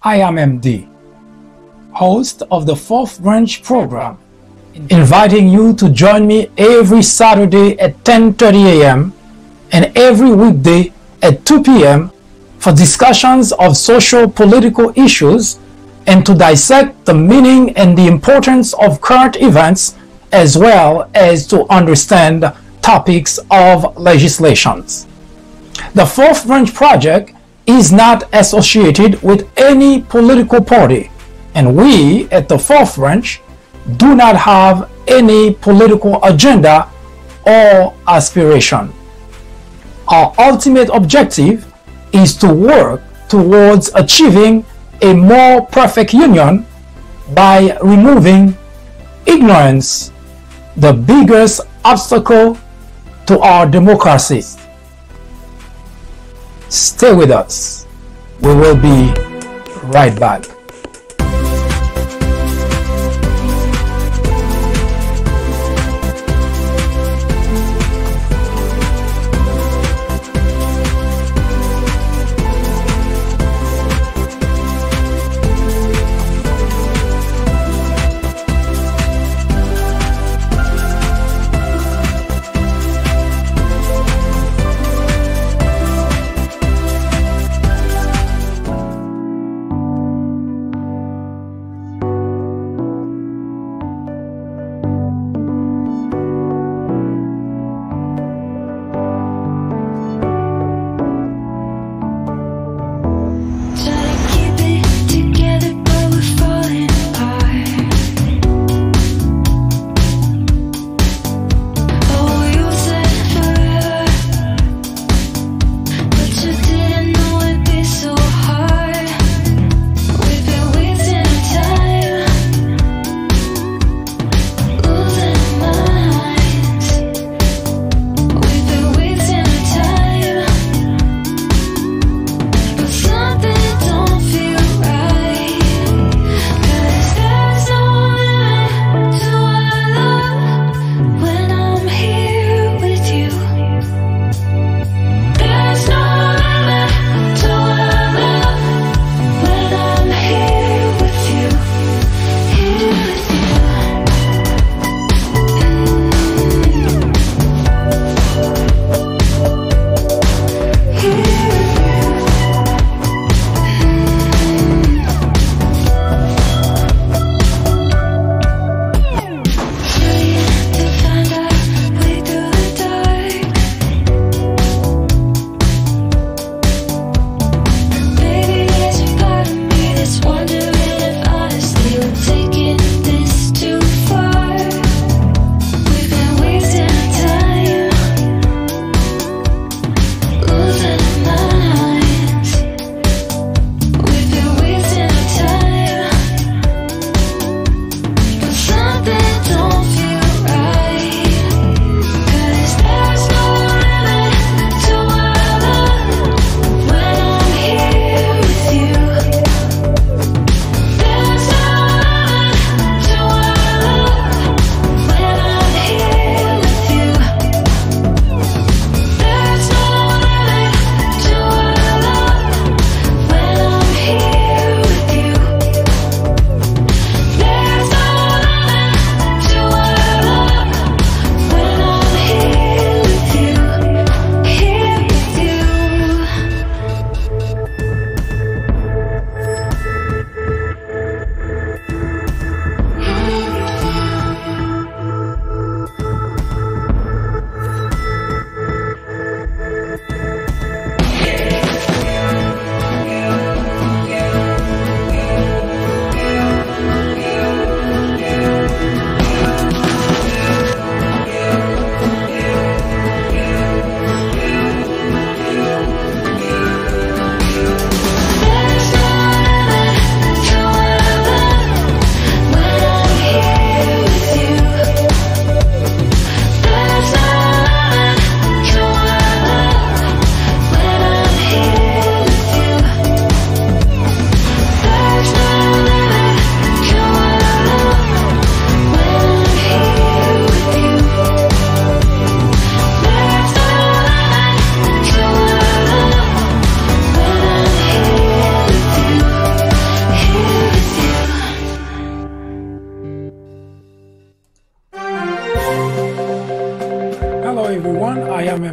I am MD, host of the Fourth Branch program, inviting you to join me every Saturday at 10:30 a.m. and every weekday at 2 p.m. for discussions of social political issues and to dissect the meaning and the importance of current events, as well as to understand topics of legislations. The Fourth Branch Project is not associated with any political party, and we at the Fourth Branch do not have any political agenda or aspiration. Our ultimate objective is to work towards achieving a more perfect union by removing ignorance, the biggest obstacle to our democracy. Stay with us. We will be right back.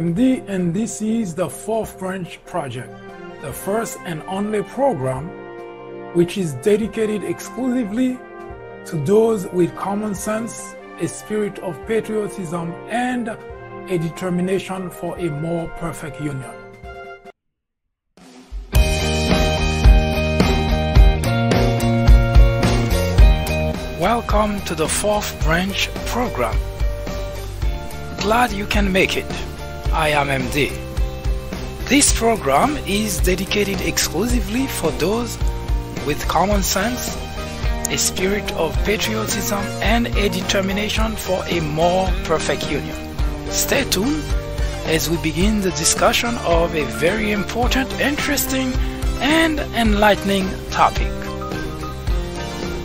MD, and this is the Fourth Branch Project, the first and only program which is dedicated exclusively to those with common sense, a spirit of patriotism, and a determination for a more perfect union. Welcome to the Fourth Branch Program. Glad you can make it. I am MD. This program is dedicated exclusively for those with common sense, a spirit of patriotism, and a determination for a more perfect union. Stay tuned as we begin the discussion of a very important, interesting, and enlightening topic.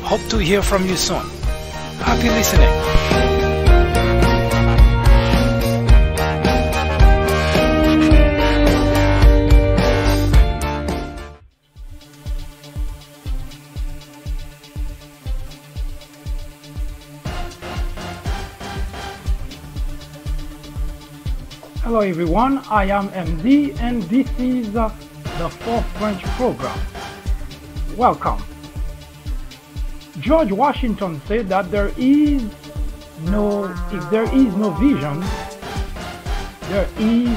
Hope to hear from you soon. Happy listening. Hello everyone, I am MD and this is the Fourth Branch Program. Welcome. George Washington said that if there is no vision, there is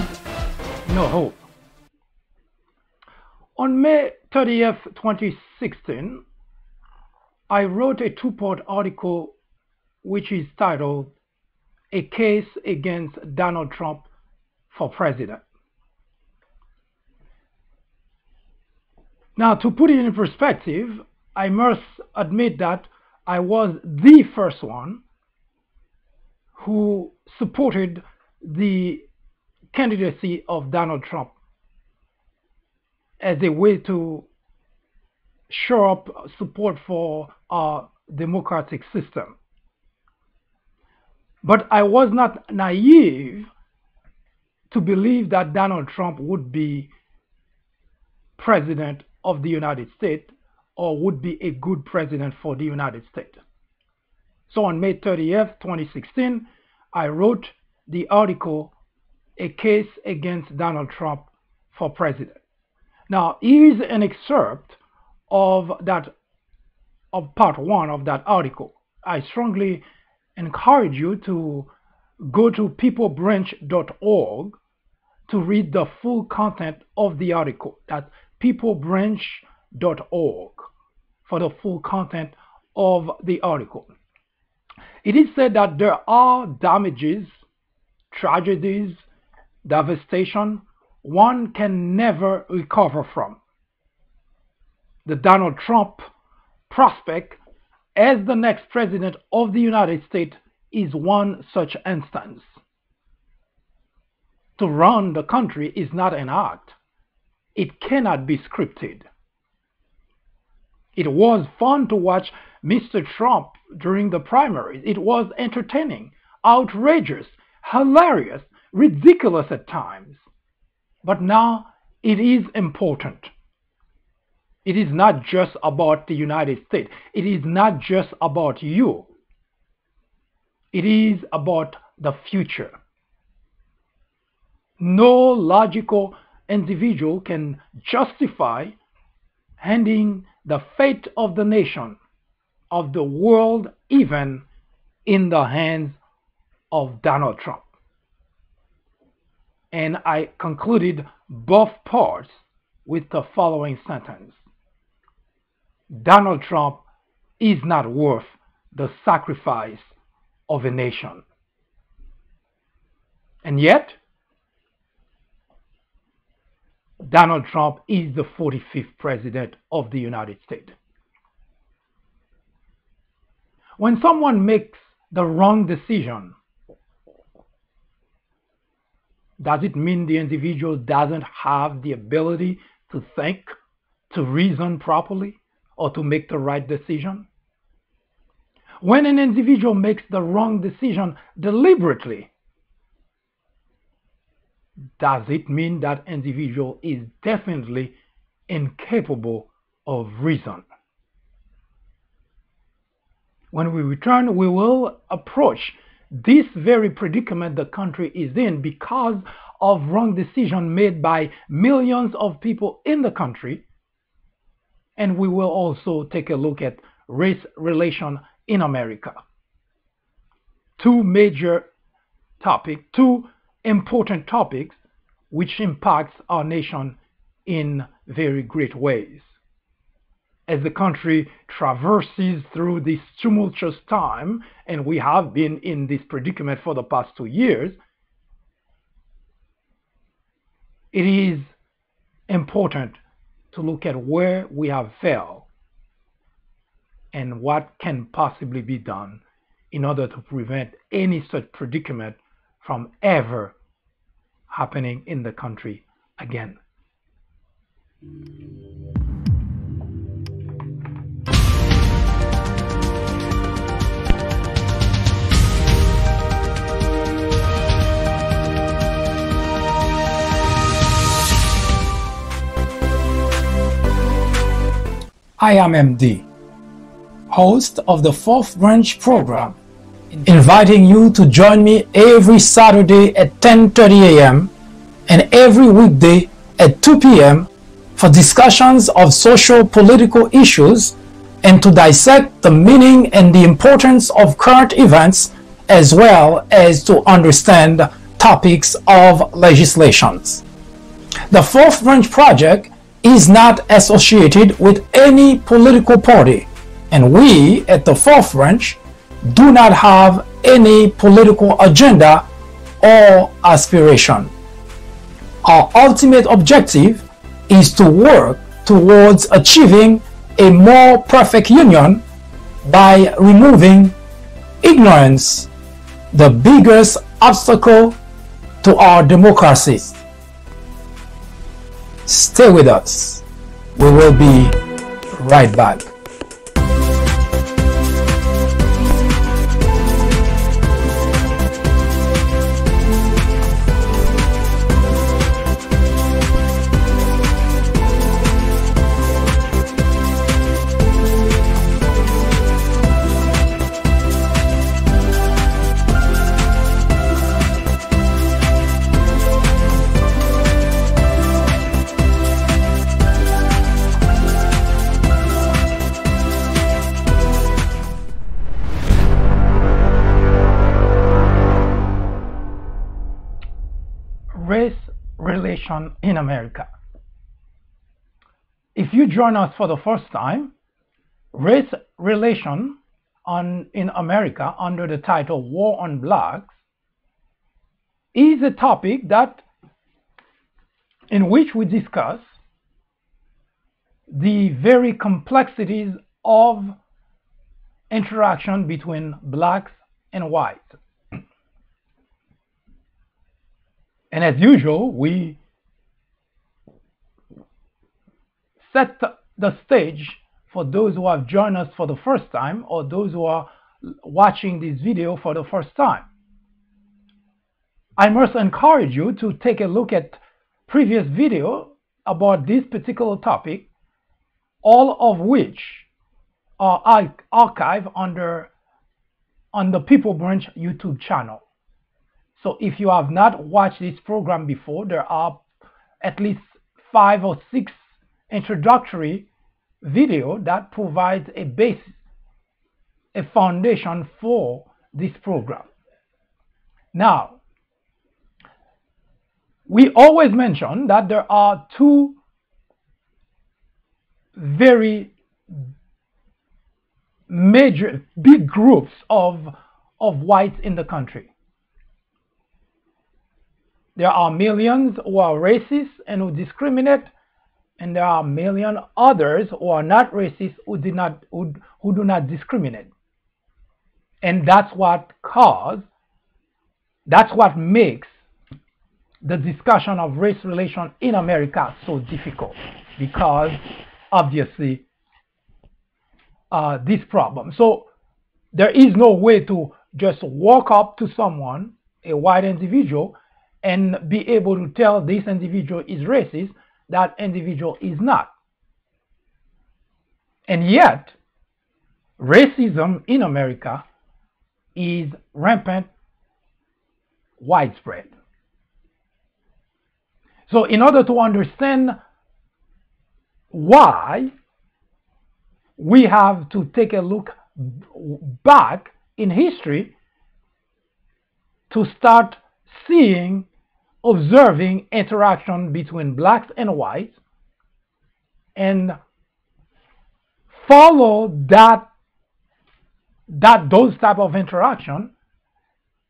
no hope. On May 30th, 2016, I wrote a two-part article which is titled "A Case Against Donald Trump for President." Now, to put it in perspective, I must admit that I was the first one who supported the candidacy of Donald Trump as a way to show up support for our democratic system. But I was not naive to believe that Donald Trump would be president of the United States or would be a good president for the United States. So on May 30th, 2016, I wrote the article, "A Case Against Donald Trump for President." Now, here is an excerpt of part one of that article. I strongly encourage you to go to peoplebranch.org to read the full content of the article. That's peoplebranch.org for the full content of the article. It is said that there are damages, tragedies, devastation one can never recover from. The Donald Trump prospect as the next president of the United States is one such instance. To run the country is not an art. It cannot be scripted. It was fun to watch Mr. Trump during the primaries. It was entertaining, outrageous, hilarious, ridiculous at times. But now it is important. It is not just about the United States. It is not just about you. It is about the future. No logical individual can justify handing the fate of the nation, of the world, even in the hands of Donald Trump. And I concluded both parts with the following sentence: Donald Trump is not worth the sacrifice of a nation. And yet, Donald Trump is the 45th president of the United States. When someone makes the wrong decision, does it mean the individual doesn't have the ability to think, to reason properly, or to make the right decision? When an individual makes the wrong decision deliberately, does it mean that individual is definitely incapable of reason? When we return, we will approach this very predicament the country is in because of wrong decision made by millions of people in the country. And we will also take a look at race relation in America. Two major topics, two important topics which impacts our nation in very great ways. As the country traverses through this tumultuous time, and we have been in this predicament for the past 2 years, it is important to look at where we have failed and what can possibly be done in order to prevent any such predicament from ever happening in the country again. I am MD, host of the Fourth Branch program, inviting you to join me every Saturday at 10:30 a.m. and every weekday at 2 p.m. for discussions of social political issues and to dissect the meaning and the importance of current events, as well as to understand topics of legislations. The Fourth Branch Project is not associated with any political party, and we at the Fourth Branch do not have any political agenda or aspiration. Our ultimate objective is to work towards achieving a more perfect union by removing ignorance, the biggest obstacle to our democracy. Stay with us. We will be right back. Race relation in America. If you join us for the first time, race relation in America under the title War on Blacks is a topic in which we discuss the very complexities of interaction between blacks and whites. And as usual, we set the stage for those who have joined us for the first time or those who are watching this video for the first time. I must encourage you to take a look at previous video about this particular topic, all of which are archived on the People Branch YouTube channel. So if you have not watched this program before, there are at least 5 or 6 introductory videos that provide a basis, a foundation for this program. Now, we always mention that there are two very major, big groups of whites in the country. There are millions who are racist and who discriminate, and there are millions others who are not racist who do not discriminate. And that's what makes the discussion of race relation in America so difficult, because obviously this problem. So there is no way to just walk up to someone, a white individual, and be able to tell this individual is racist, that individual is not. And yet, racism in America is rampant widespread. So in order to understand why, we have to take a look back in history to start seeing, observing interaction between blacks and whites, and follow those type of interaction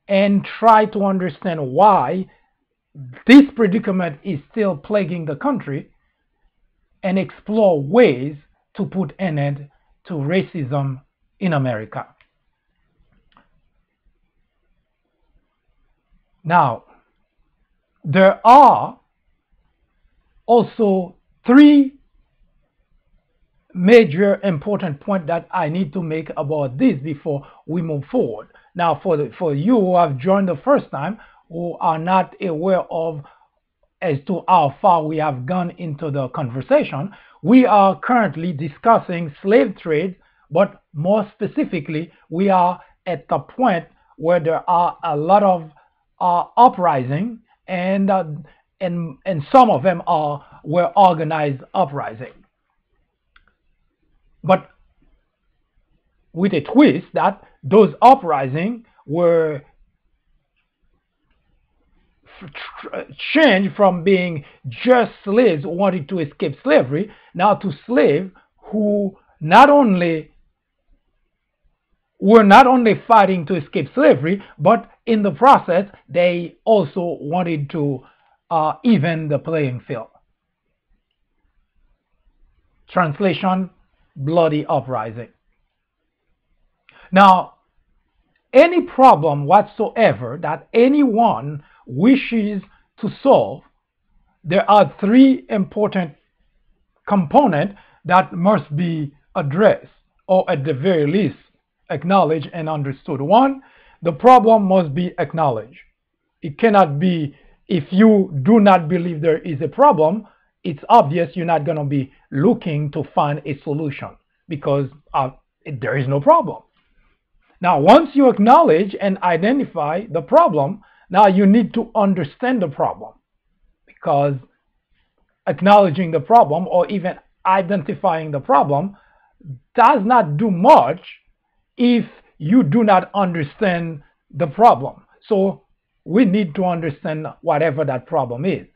and try to understand why this predicament is still plaguing the country, and explore ways to put an end to racism in America. Now, there are also three major important points that I need to make about this before we move forward. Now, for you who have joined the first time, who are not aware of as to how far we have gone into the conversation, we are currently discussing slave trade, but more specifically, we are at the point where there are a lot of uprising, and some of them were organized uprising, but with a twist that those uprising were changed from being just slaves who wanted to escape slavery, now to slaves who were not only fighting to escape slavery, but in the process they also wanted to even the playing field. Translation: bloody uprising. Now, any problem whatsoever that anyone wishes to solve, there are three important components that must be addressed, or at the very least acknowledged and understood. One, the problem must be acknowledged. It cannot be, if you do not believe there is a problem, it's obvious you're not going to be looking to find a solution, because there is no problem. Now, once you acknowledge and identify the problem, now you need to understand the problem, because acknowledging the problem or even identifying the problem does not do much if you do not understand the problem. So we need to understand whatever that problem is.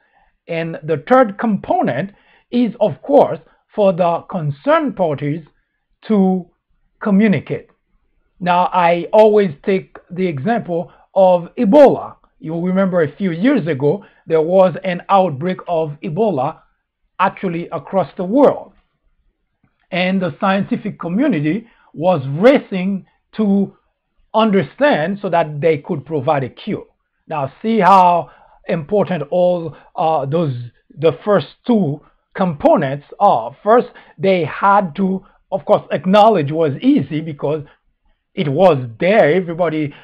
And the third component is, of course, for the concerned parties to communicate. Now, I always take the example of Ebola. You remember a few years ago, there was an outbreak of Ebola actually across the world. And the scientific community was racing to understand so that they could provide a cure. Now, see how important all the first two components are. First, they had to, of course, acknowledge was easy because it was there. Everybody,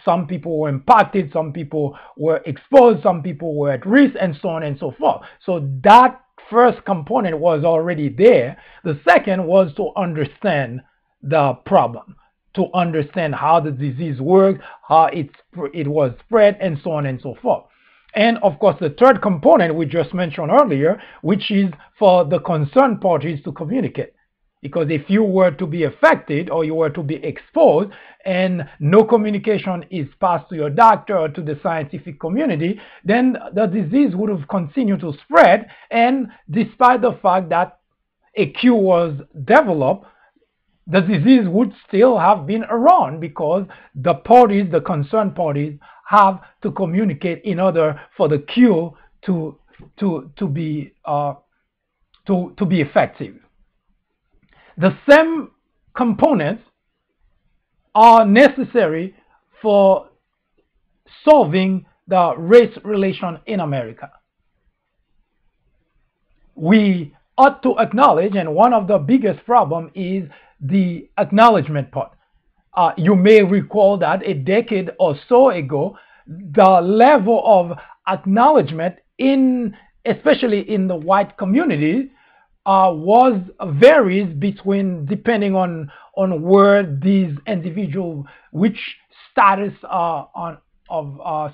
some people were impacted, some people were exposed, some people were at risk, and so on and so forth. So that first component was already there. The second was to understand the problem, to understand how the disease worked, how it was spread, and so on and so forth. And of course, the third component we just mentioned earlier, which is for the concerned parties to communicate. Because if you were to be affected or you were to be exposed and no communication is passed to your doctor or to the scientific community, then the disease would have continued to spread. And despite the fact that a cure was developed, the disease would still have been around, because the parties, the concerned parties, have to communicate in order for the cure to be effective. The same components are necessary for solving the race relation in America. We ought to acknowledge, and one of the biggest problems is the acknowledgement part. You may recall that a decade or so ago, the level of acknowledgement especially in the white community, varies depending on where these individuals, which status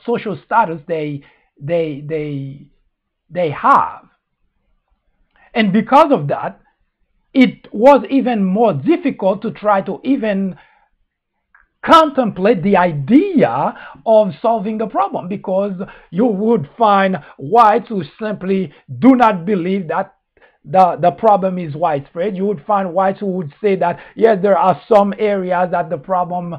social status they have. And because of that, it was even more difficult to try to even contemplate the idea of solving the problem, because you would find whites who simply do not believe that the problem is widespread. You would find whites who would say that, yes, there are some areas that the problem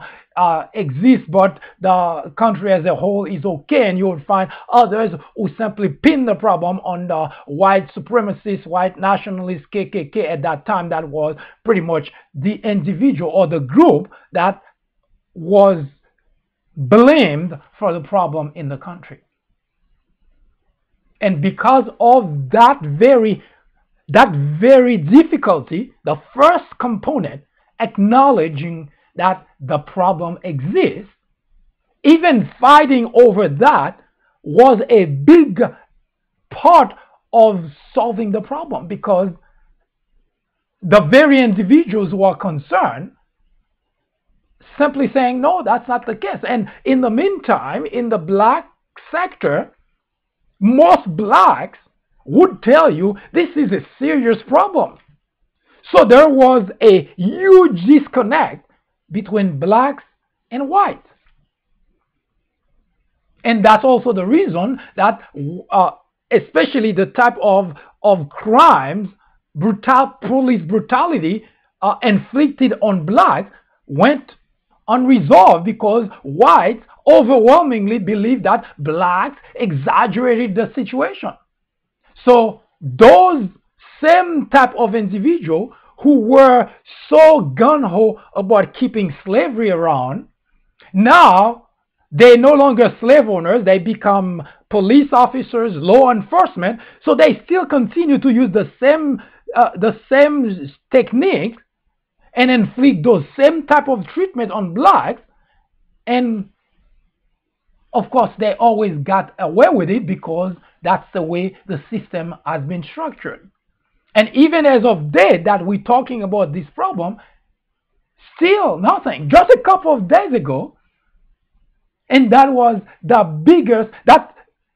exists, but the country as a whole is okay. And you would find others who simply pin the problem on the white supremacist, white nationalist KKK at that time. That was pretty much the individual or the group that was blamed for the problem in the country. And because of that very difficulty, the first component, acknowledging that the problem exists, even fighting over that was a big part of solving the problem, because the very individuals who are concerned simply saying, no, that's not the case. And in the meantime, in the black sector, most blacks would tell you this is a serious problem. So there was a huge disconnect between blacks and whites. And that's also the reason that especially the type of crimes, police brutality inflicted on blacks went unresolved, because whites overwhelmingly believed that blacks exaggerated the situation. So those same type of individuals who were so gung-ho about keeping slavery around, now they're no longer slave owners, they become police officers, law enforcement, so they still continue to use the same techniques and inflict those same type of treatment on blacks. And of course, they always got away with it because that's the way the system has been structured. And even as of date that we're talking about this problem, still nothing. Just a couple of days ago, and that was the biggest,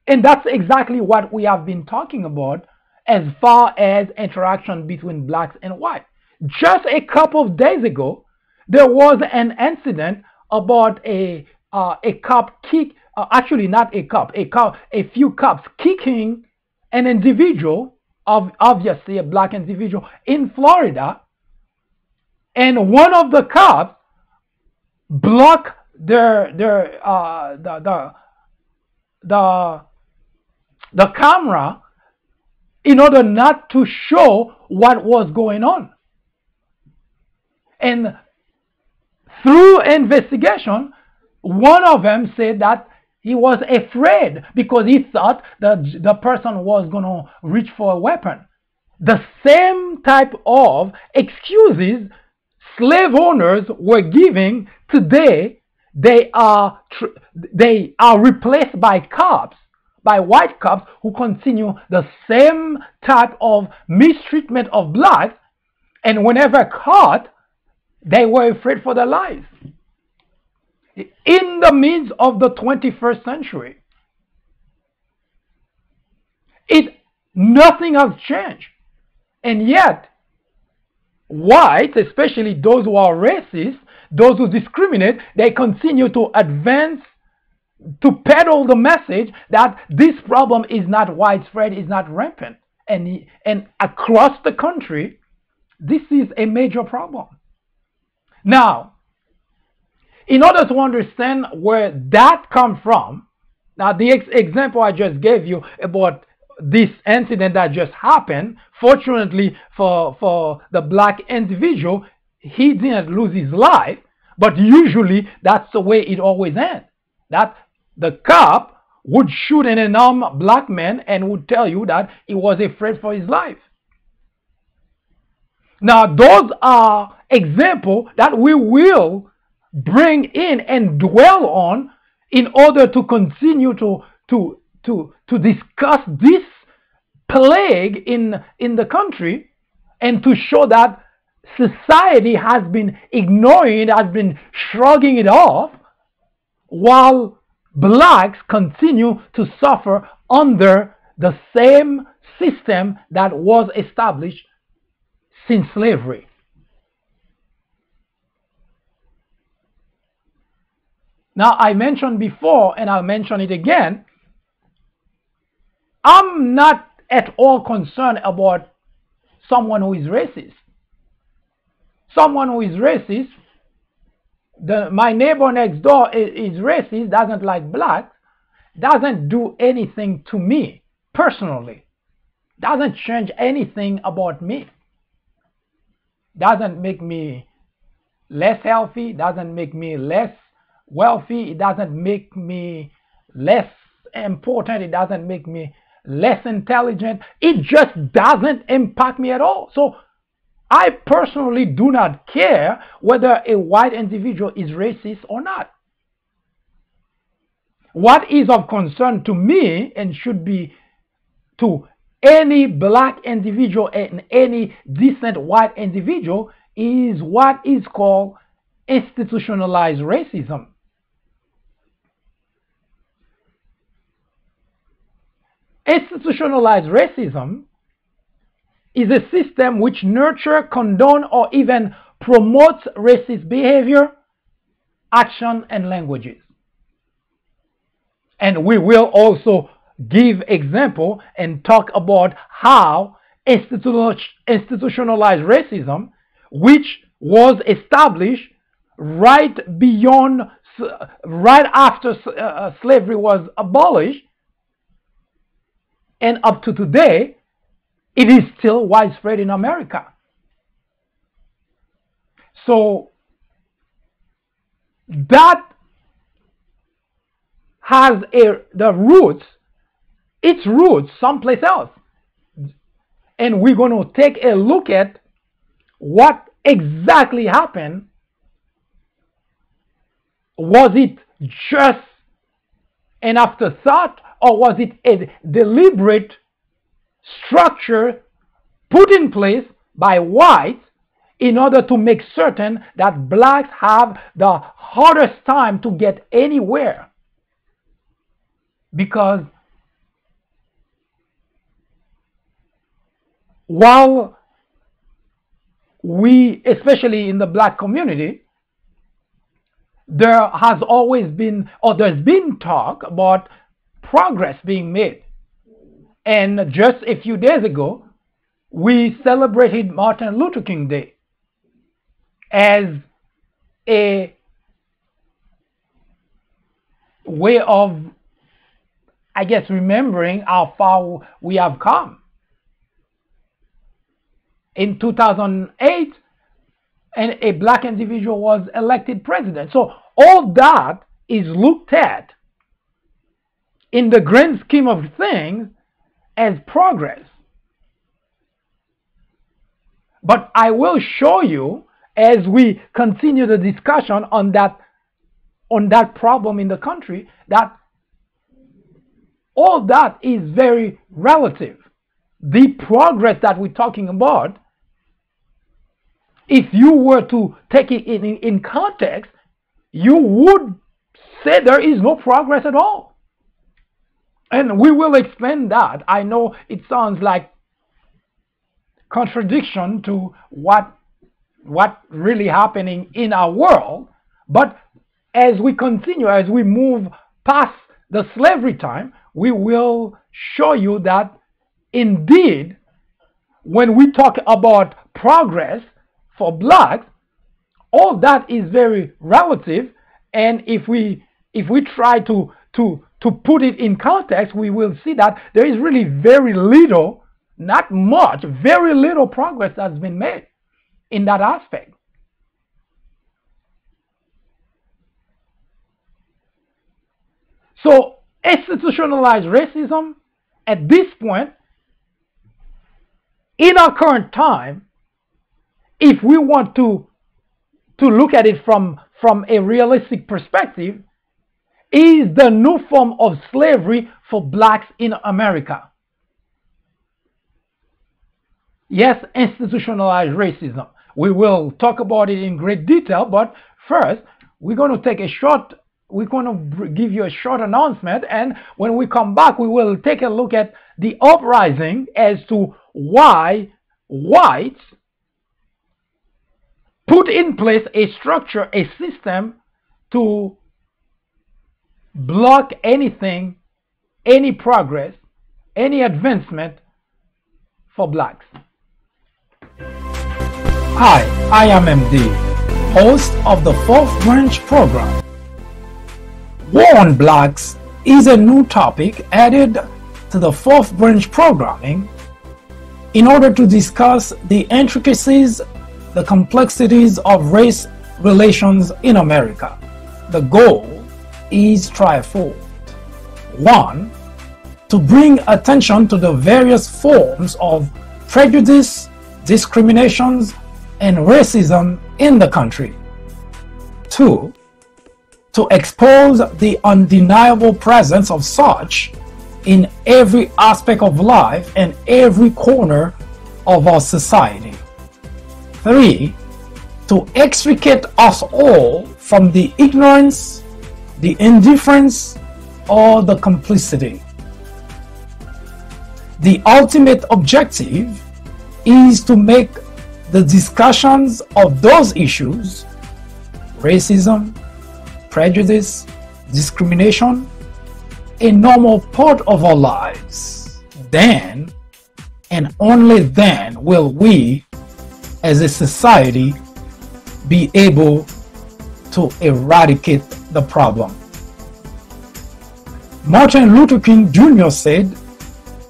and that's exactly what we have been talking about as far as interaction between blacks and whites. Just a couple of days ago, there was an incident about a cop actually not a cop, a few cops kicking an individual, obviously a black individual, in Florida, and one of the cops blocked the camera in order not to show what was going on. And through investigation, one of them said that he was afraid because he thought that the person was going to reach for a weapon. The same type of excuses slave owners were giving today, they are replaced by cops, by white cops who continue the same type of mistreatment of blacks, and whenever caught, they were afraid for their lives. In the midst of the 21st century, nothing has changed. And yet, whites, especially those who are racist, those who discriminate, they continue to advance, to peddle the message that this problem is not widespread, is not rampant. And across the country, this is a major problem. Now, in order to understand where that comes from, now the example I just gave you about this incident that just happened, fortunately for the black individual, he didn't lose his life, but usually that's the way it always ends. That the cop would shoot an unarmed black man and would tell you that he was afraid for his life. Now, those are examples that we will bring in and dwell on in order to continue to discuss this plague in the country, and to show that society has been ignoring it, has been shrugging it off, while blacks continue to suffer under the same system that was established since slavery. Now, I mentioned before, and I'll mention it again, I'm not at all concerned about someone who is racist. Someone who is racist, my neighbor next door is racist, doesn't like blacks, doesn't do anything to me personally, doesn't change anything about me, doesn't make me less healthy, doesn't make me less wealthy, it doesn't make me less important, it doesn't make me less intelligent, it just doesn't impact me at all. So I personally do not care whether a white individual is racist or not. What is of concern to me, and should be to any black individual and any decent white individual, is what is called institutionalized racism. Institutionalized racism is a system which nurtures, condones, or even promotes racist behavior, action, and languages. And we will also give example and talk about how institutionalized racism, which was established right after slavery was abolished, and up to today, it is still widespread in America. So that has its roots someplace else. And we're going to take a look at what exactly happened. Was it just an afterthought, or was it a deliberate structure put in place by whites in order to make certain that blacks have the hardest time to get anywhere? Because while we, especially in the black community, there has always been, or there's been talk about progress being made. And just a few days ago, we celebrated Martin Luther King Day as a way of, I guess, remembering how far we have come. In 2008, a black individual was elected president. So all that is looked at in the grand scheme of things as progress. But I will show you, as we continue the discussion on that problem in the country, that all that is very relative. The progress that we're talking about, if you were to take it in context, you would say there is no progress at all. And we will explain that. I know it sounds like contradiction to what really happening in our world, but as we continue, as we move past the slavery time, we will show you that indeed, when we talk about progress for blacks, all that is very relative. And if we try to put it in context, we will see that there is really very little, not much, very little progress that's been made in that aspect. So institutionalized racism at this point, in our current time, if we want to look at it from a realistic perspective, is the new form of slavery for blacks in America. Yes, institutionalized racism. We will talk about it in great detail, but first, we're going to take a short we're going to give you a short announcement, and when we come back, we will take a look at the uprising as to why whites put in place a structure, a system to block anything, any progress, any advancement for blacks. Hi, I am MD, host of the Fourth Branch program. War on Blacks is a new topic added to the Fourth Branch programming in order to discuss the intricacies, the complexities of race relations in America. The goal is threefold. 1. To bring attention to the various forms of prejudice, discriminations, and racism in the country. 2. To expose the undeniable presence of such in every aspect of life and every corner of our society. 3. To extricate us all from the ignorance, the indifference, or the complicity. The ultimate objective is to make the discussions of those issues, racism, prejudice, discrimination, a normal part of our lives. Then, and only then, will we, as a society, be able to eradicate the problem. Martin Luther King Jr. said,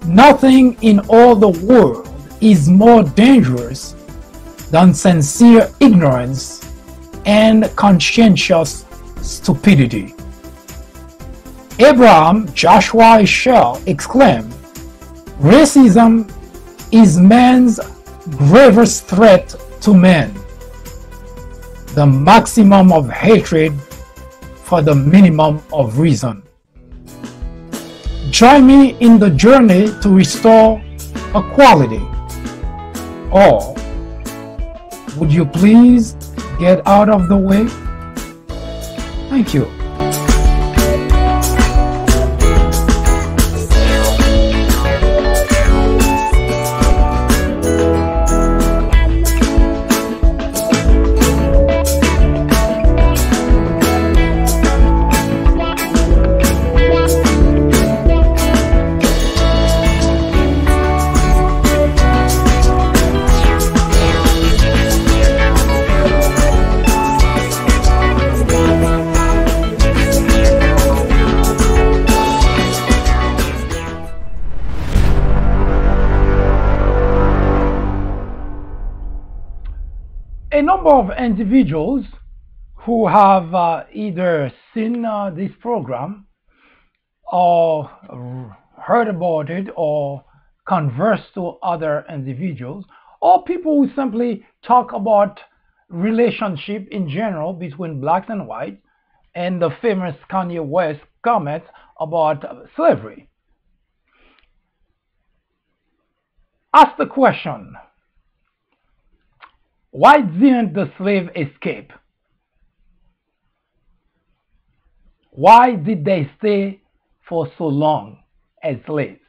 "Nothing in all the world is more dangerous than sincere ignorance and conscientious stupidity." Abraham Joshua Heschel exclaimed, "Racism is man's gravest threat to man, the maximum of hatred for the minimum of reason." Join me in the journey to restore equality. Or would you please get out of the way? Thank you. A number of individuals who have either seen this program or heard about it or conversed to other individuals, or people who simply talk about relationship in general between blacks and whites, and the famous Kanye West comments about slavery. Ask the question, why didn't the slave escape? Why did they stay for so long as slaves?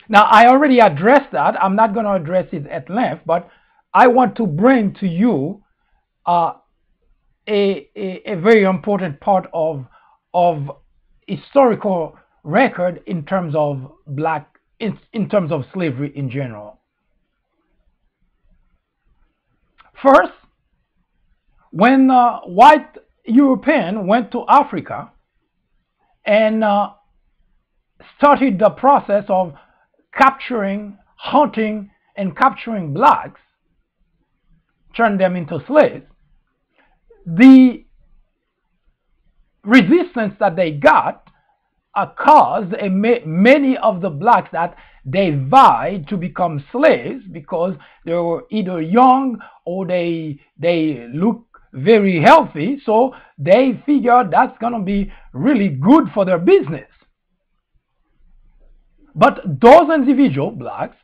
Now, I already addressed that. I'm not going to address it at length, but I want to bring to you a very important part of historical record in terms of in terms of slavery in general. First, when white Europeans went to Africa and started the process of capturing, hunting, and capturing blacks, turned them into slaves, the resistance that they got caused many of the blacks that they vied to become slaves, because they were either young or they look very healthy, so they figured that's going to be really good for their business. But those individual blacks,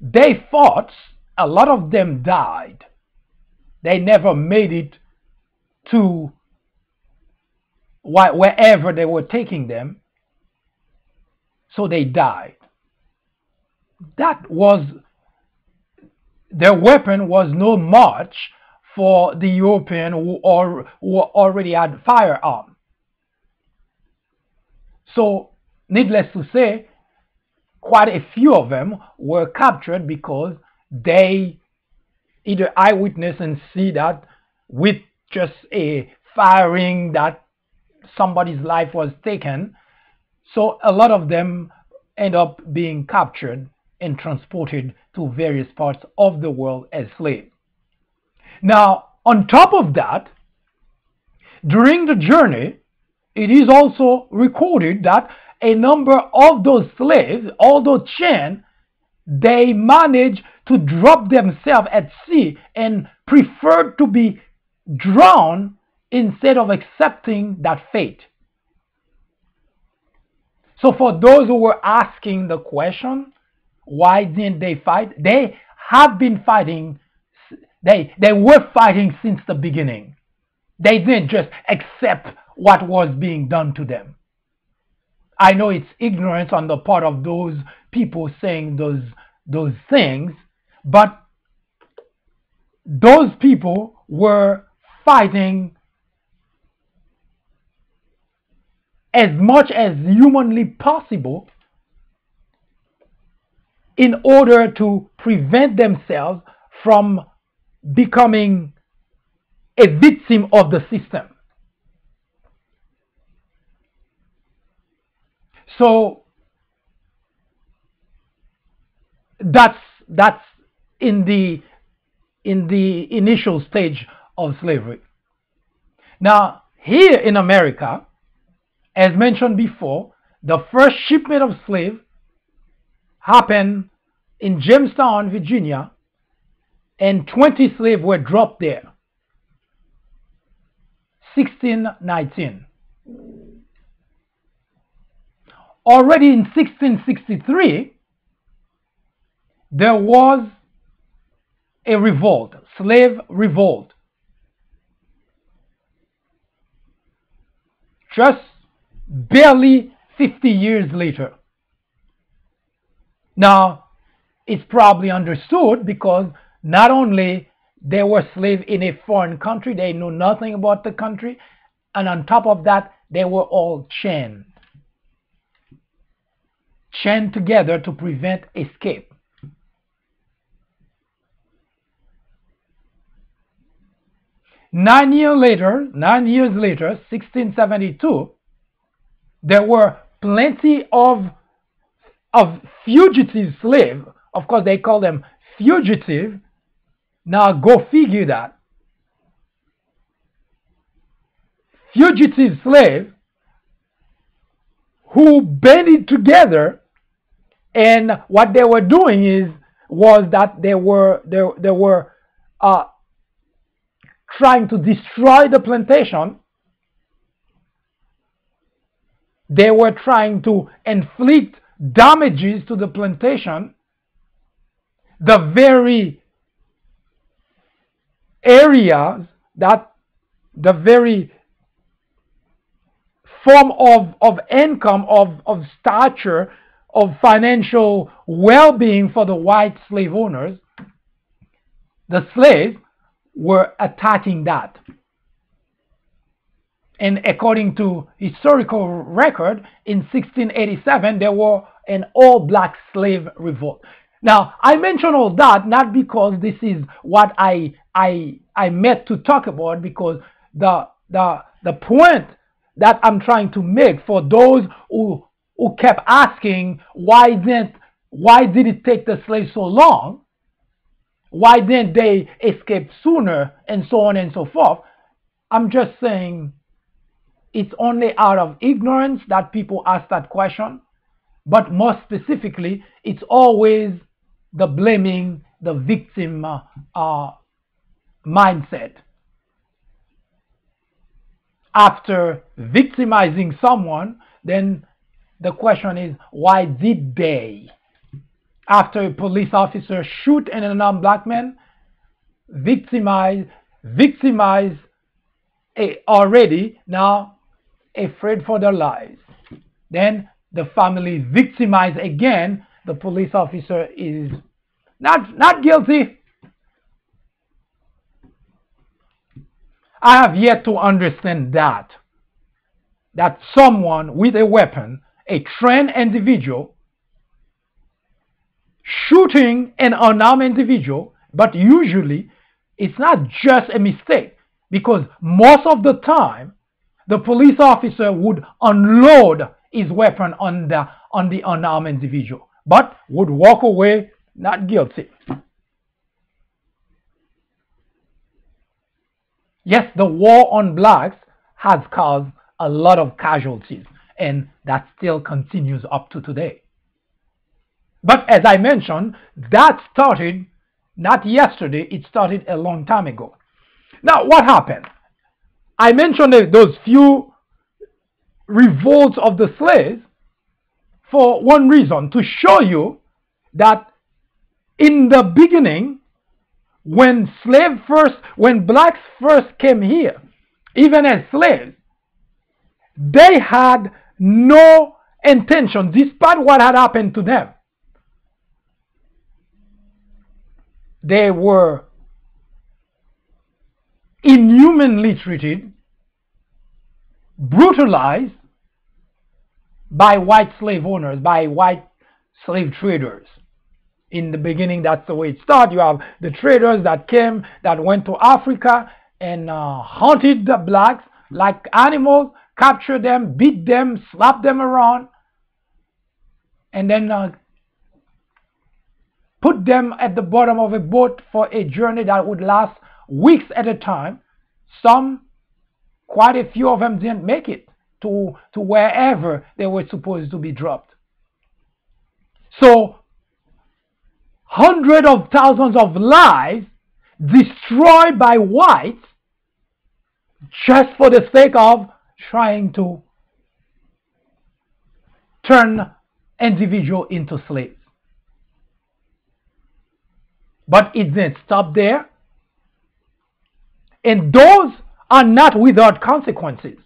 they fought, a lot of them died. They never made it to wherever they were taking them, so they died. That was their weapon was no match for the European who already had firearms. So, needless to say, quite a few of them were captured because they either eyewitness and see that with just a firing that somebody's life was taken. So a lot of them end up being captured and transported to various parts of the world as slaves. Now, on top of that, during the journey, it is also recorded that a number of those slaves, all those chained, they managed to drop themselves at sea and preferred to be drowned instead of accepting that fate. So for those who were asking the question, why didn't they fight? They have been fighting. They were fighting since the beginning. They didn't just accept what was being done to them. I know it's ignorance on the part of those people saying those things, but those people were fighting as much as humanly possible in order to prevent themselves from becoming a victim of the system. So that's in the initial stage of slavery. Now, here in America, as mentioned before, the first shipment of slaves happened in Jamestown, Virginia, and 20 slaves were dropped there. 1619. Already in 1663, there was a revolt, slave revolt. Just barely 50 years later. Now, it's probably understood because not only they were slaves in a foreign country, they knew nothing about the country, and on top of that, they were all chained together to prevent escape. Nine years later, 1672, there were plenty of fugitive slaves. Of course, they call them fugitive. Now, go figure that. Fugitive slaves who banded together, and what they were doing was that they were trying to destroy the plantation. They were trying to inflict damages to the plantation, the very areas that the very form of income, of stature, of financial well-being for the white slave owners. The slaves were attacking that. And according to historical record, in 1687, there were an all-black slave revolt. Now, I mention all that not because this is what I meant to talk about, because the point that I'm trying to make for those who kept asking why did it take the slaves so long? Why didn't they escape sooner, and so on and so forth? I'm just saying it's only out of ignorance that people ask that question, but more specifically, it's always the blaming the victim mindset. After victimizing someone, then the question is, why did they? After a police officer shoot an unarmed black man, victimize already, now afraid for their lives. Then the family is victimized again. The police officer is not guilty. I have yet to understand that someone with a weapon, a trained individual, shooting an unarmed individual, but usually it's not just a mistake, because most of the time the police officer would unload his weapon on the unarmed individual, but would walk away not guilty. Yes, the war on blacks has caused a lot of casualties, and that still continues up to today. But as I mentioned, that started not yesterday, it started a long time ago. Now, what happened? I mentioned those few revolts of the slaves for one reason, to show you that in the beginning, when blacks first came here, even as slaves, they had no intention, despite what had happened to them. They were inhumanly treated, brutalized by white slave owners, by white slave traders. In the beginning, that's the way it started. You have the traders that went to Africa and hunted the blacks like animals, captured them, beat them, slapped them around, and then put them at the bottom of a boat for a journey that would last weeks at a time. Quite a few of them didn't make it to wherever they were supposed to be dropped. So hundreds of thousands of lives destroyed by whites just for the sake of trying to turn individuals into slaves. But it didn't stop there. And those are not without consequences.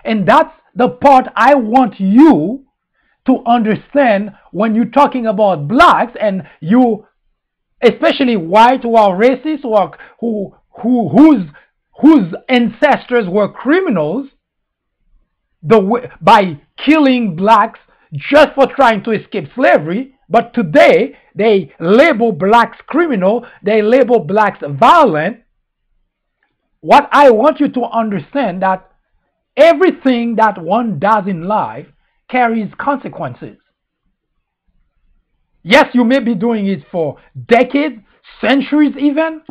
And that's the part I want you to understand when you're talking about blacks, and you, especially white who are racist, whose ancestors were criminals by killing blacks just for trying to escape slavery. But today they label blacks criminal, they label blacks violent. What I want you to understand, that everything that one does in life carries consequences. Yes, you may be doing it for decades, centuries even,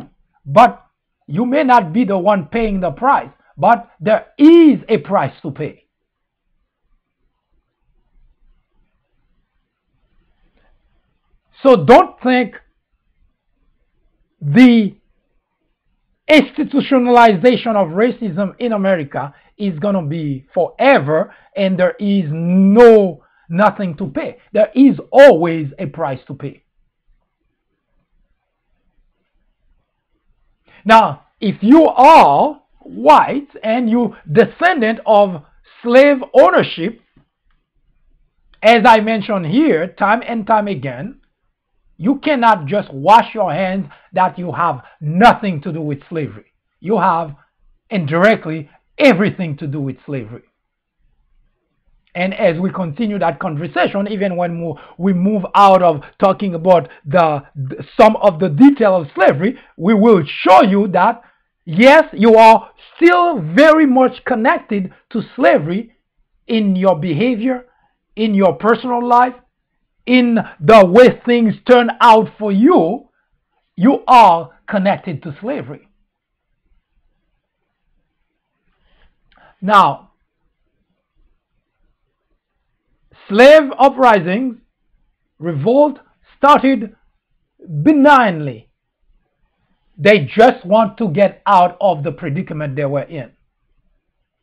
but you may not be the one paying the price. But there is a price to pay. So don't think the institutionalization of racism in America is going to be forever and there is nothing to pay. There is always a price to pay. Now, if you are white and you descendant of slave ownership, as I mentioned here time and time again, you cannot just wash your hands that you have nothing to do with slavery. You have indirectly everything to do with slavery. And as we continue that conversation, even when we move out of talking about some of the detail of slavery, we will show you that yes, you are still very much connected to slavery in your behavior, in your personal life, in the way things turn out for you. You are connected to slavery. Now, slave uprisings, revolt started benignly. They just want to get out of the predicament they were in.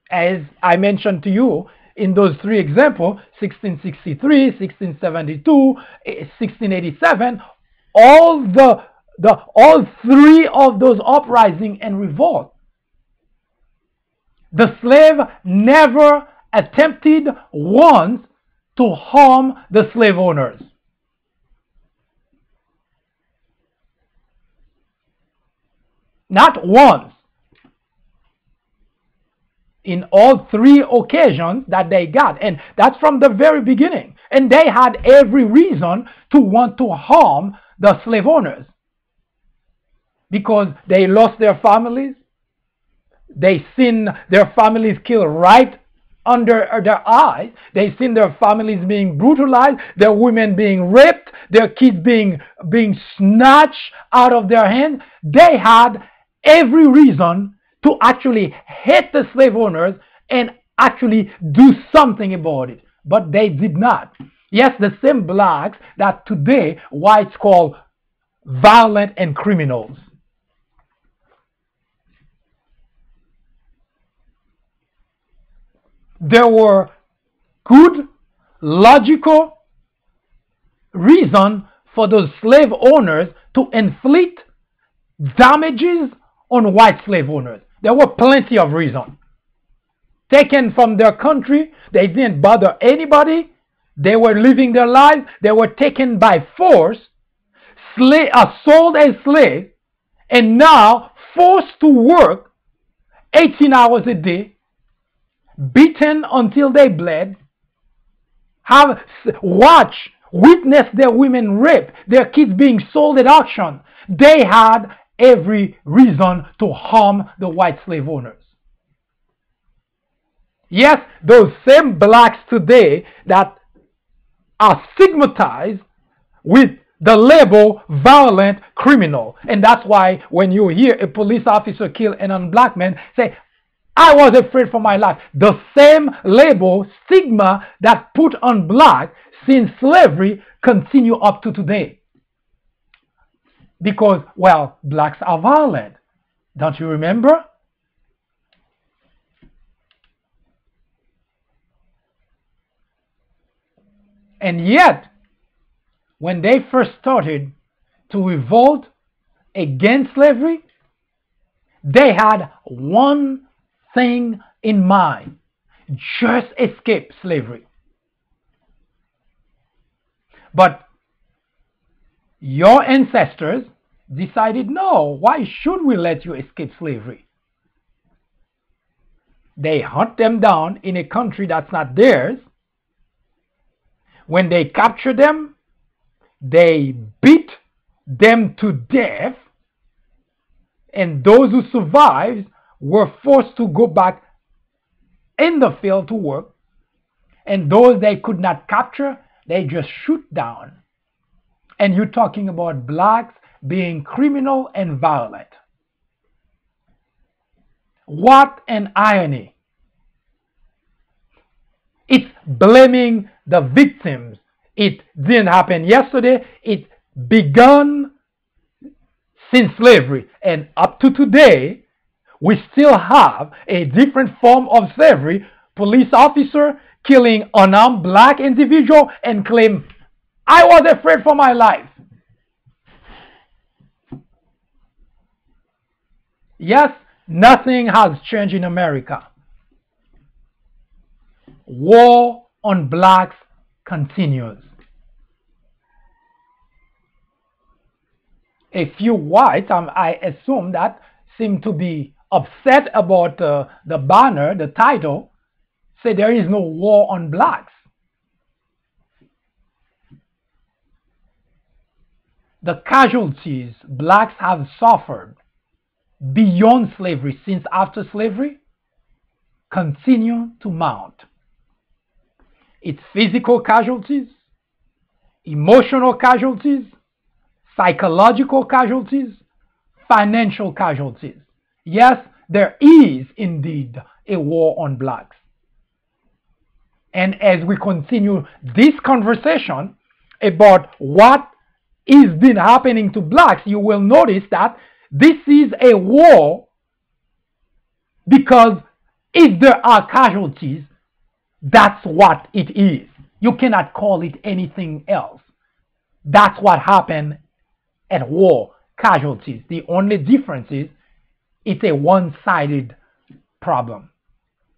As I mentioned to you in those three examples, 1663, 1672, 1687, all three of those uprising and revolt The slave never attempted once to harm the slave owners. Not once. In all three occasions that they got. And that's from the very beginning. And they had every reason to want to harm the slave owners. Because they lost their families. They seen their families killed right under their eyes. They seen their families being brutalized, their women being raped, their kids being snatched out of their hands. They had every reason to actually hate the slave owners and actually do something about it. But they did not. Yes, the same blacks that today whites call violent and criminals. There were good, logical reasons for those slave owners to inflict damages on white slave owners. There were plenty of reasons. Taken from their country, they didn't bother anybody. They were living their lives. They were taken by force, sold as slaves, and now forced to work 18 hours a day, beaten until they bled, witness their women raped, their kids being sold at auction. They had every reason to harm the white slave owners. Yes, those same blacks today that are stigmatized with the label violent criminal. And that's why when you hear a police officer kill an unblack man, say, I was afraid for my life. The same label, stigma that put on black since slavery continue up to today. Because, well, blacks are violent. Don't you remember? And yet, when they first started to revolt against slavery, they had one thing in mind: just escape slavery. But your ancestors decided, no, why should we let you escape slavery? They hunt them down in a country that's not theirs. When they capture them, they beat them to death, and those who survived were forced to go back in the field to work, and those they could not capture, they just shoot down. And you're talking about blacks being criminal and violent. What an irony. It's blaming the victims. It didn't happen yesterday. It began since slavery. And up to today, we still have a different form of slavery. Police officer killing unarmed black individual and claim, I was afraid for my life. Yes, nothing has changed in America. War on blacks continues. A few whites, I assume that, seem to be upset about the banner, the title, say there is no war on blacks. The casualties blacks have suffered beyond slavery, since after slavery, continue to mount. It's physical casualties, emotional casualties, psychological casualties, financial casualties. Yes, there is indeed a war on blacks. And as we continue this conversation about what is been happening to blacks, you will notice that this is a war because if there are casualties, that's what it is. You cannot call it anything else. That's what happened at war, casualties. The only difference is it's a one-sided problem.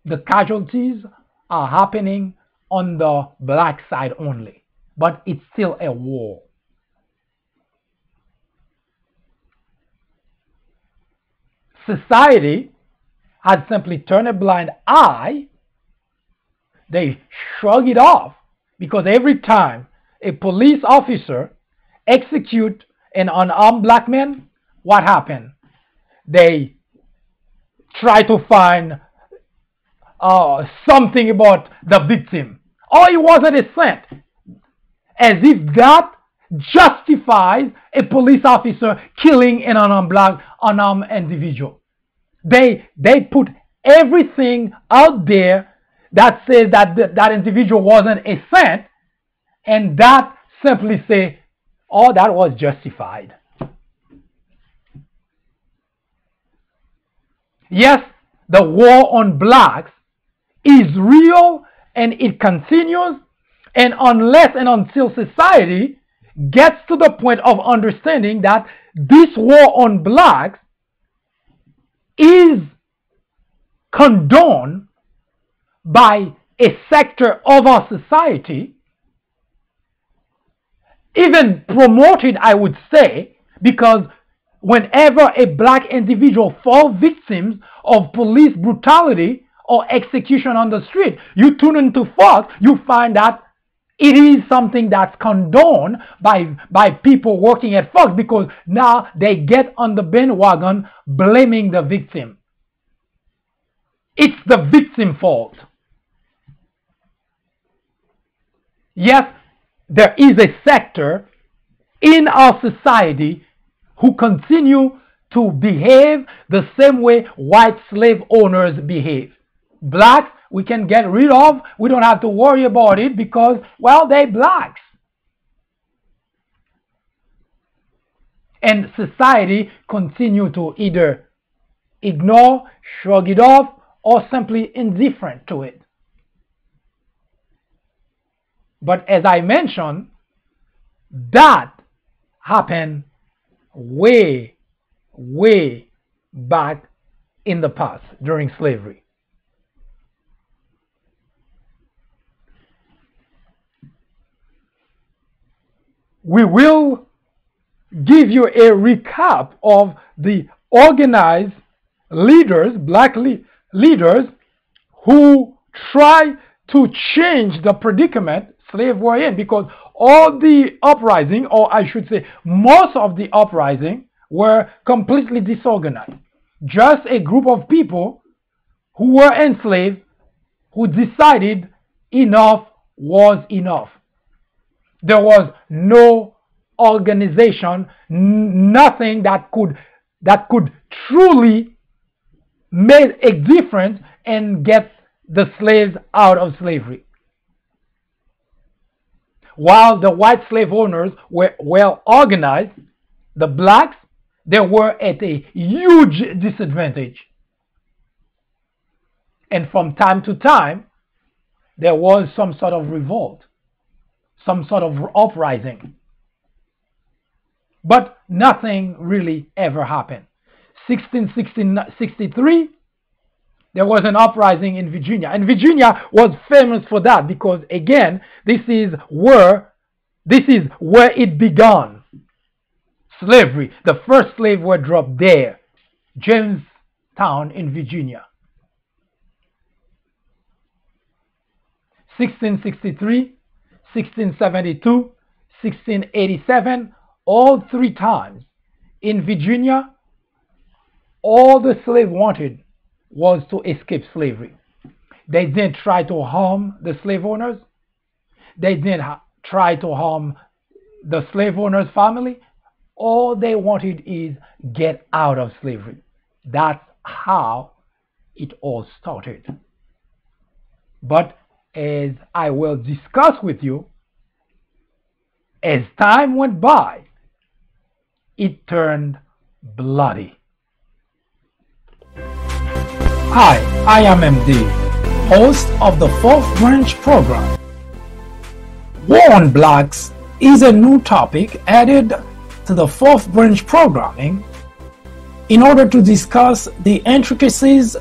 the casualties are happening on the black side only, but it's still a war. Society had simply turned a blind eye. They shrug it off because every time a police officer executes an unarmed black man, what happened? They try to find something about the victim. Oh, it wasn't a scent. As if that justifies a police officer killing an unarmed individual. They put everything out there that says that that individual wasn't a saint, and that simply say, oh, that was justified. Yes, the war on blacks is real and it continues, and unless and until society gets to the point of understanding that this war on blacks is condoned by a sector of our society, even promoted, I would say, because whenever a black individual falls victim of police brutality or execution on the street, you tune into Fox, you find that it is something that's condoned by people working at Fox, because now they get on the bandwagon blaming the victim. It's the victim's fault. Yes, there is a sector in our society who continue to behave the same way white slave owners behave. Blacks, we can get rid of. We don't have to worry about it because, well, they're blacks. And society continue to either ignore, shrug it off, or simply indifferent to it. But as I mentioned, that happened way, way back in the past during slavery. We will give you a recap of the organized leaders, black leaders, who try to change the predicament slaves were in, because all the uprising, or I should say most of the uprising, were completely disorganized. Just a group of people who were enslaved who decided enough was enough. There was no organization, nothing that could truly make a difference and get the slaves out of slavery. While the white slave owners were well organized, the blacks, they were at a huge disadvantage. And from time to time, there was some sort of revolt, some sort of uprising. But nothing really ever happened. 1663, there was an uprising in Virginia. And Virginia was famous for that because, again, this is where it began. Slavery. The first slaves were dropped there. Jamestown in Virginia. 1663, 1672, 1687, all three times. In Virginia, all the slaves wanted was to escape slavery. They didn't try to harm the slave owners. They didn't try to harm the slave owner's family. All they wanted is get out of slavery. That's how it all started. But as I will discuss with you, as time went by, it turned bloody. Hi, I am MD, host of the Fourth Branch program. War on Blacks is a new topic added to the Fourth Branch programming in order to discuss the intricacies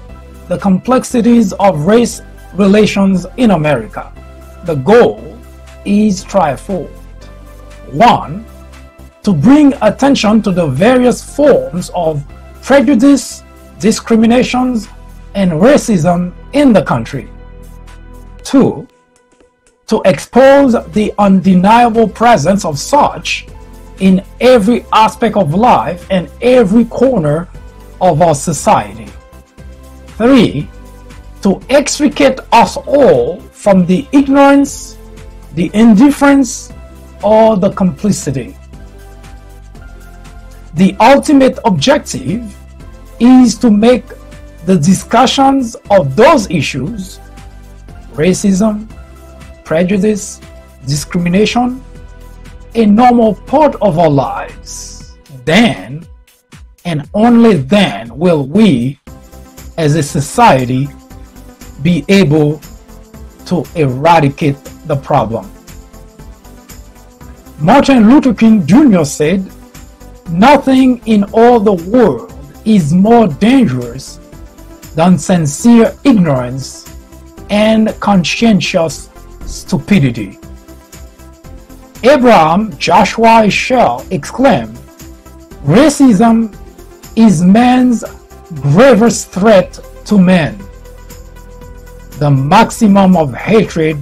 the complexities of race relations in America. The goal is threefold. 1. To bring attention to the various forms of prejudice, discriminations, and racism in the country. 2. To expose the undeniable presence of such in every aspect of life and every corner of our society. 3. To extricate us all from the ignorance, the indifference, or the complicity. The ultimate objective is to make the discussions of those issues, racism, prejudice, discrimination, a normal part of our lives. Then, and only then, will we, as a society, be able to eradicate the problem. Martin Luther King Jr. said, "Nothing in all the world is more dangerous than sincere ignorance and conscientious stupidity." Abraham Joshua Heschel exclaimed, "Racism is man's gravest threat to man, the maximum of hatred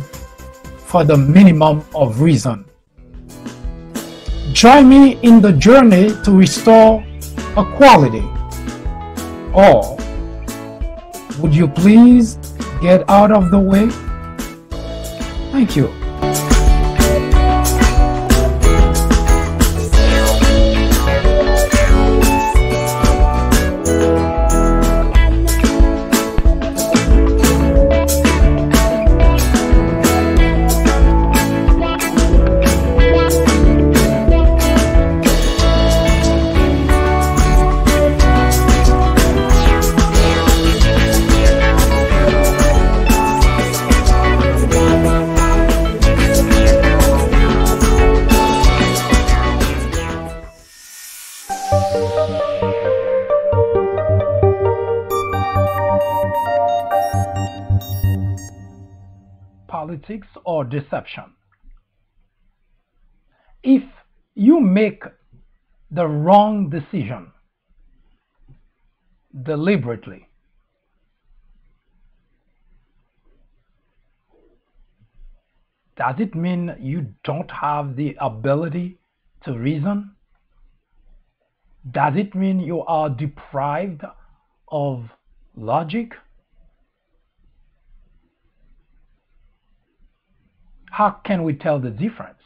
for the minimum of reason." Join me in the journey to restore equality. Or would you please get out of the way? Thank you. Politics or deception. If you make the wrong decision deliberately, does it mean you don't have the ability to reason? Does it mean you are deprived of logic? How can we tell the difference?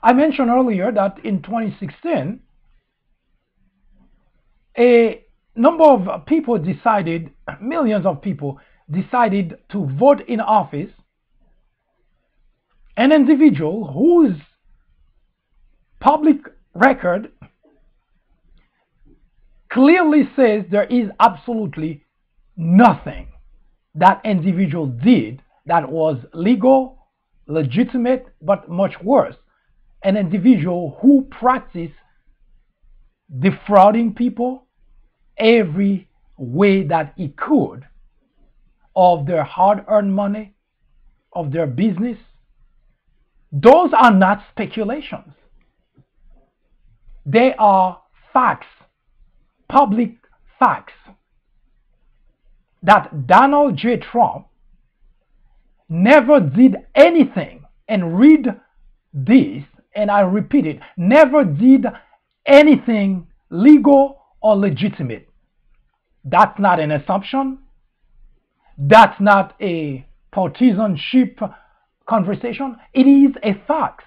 I mentioned earlier that in 2016, a number of people decided, millions of people decided to vote in office an individual whose public record clearly says there is absolutely nothing that individual did that was legal, legitimate, but much worse, an individual who practiced defrauding people every way that he could of their hard-earned money, of their business. Those are not speculations. They are facts, public facts, that Donald J. Trump never did anything, and read this, and I repeat it, never did anything legal or legitimate. That's not an assumption. That's not a partisanship conversation. It is a fact.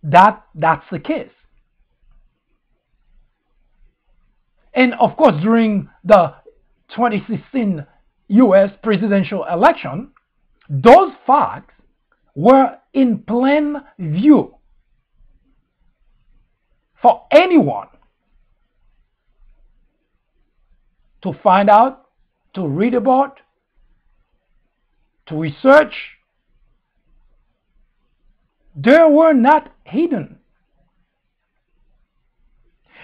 That's the case. And of course, during the 2016 US presidential election, those facts were in plain view for anyone to find out, to read about, to research. They were not hidden.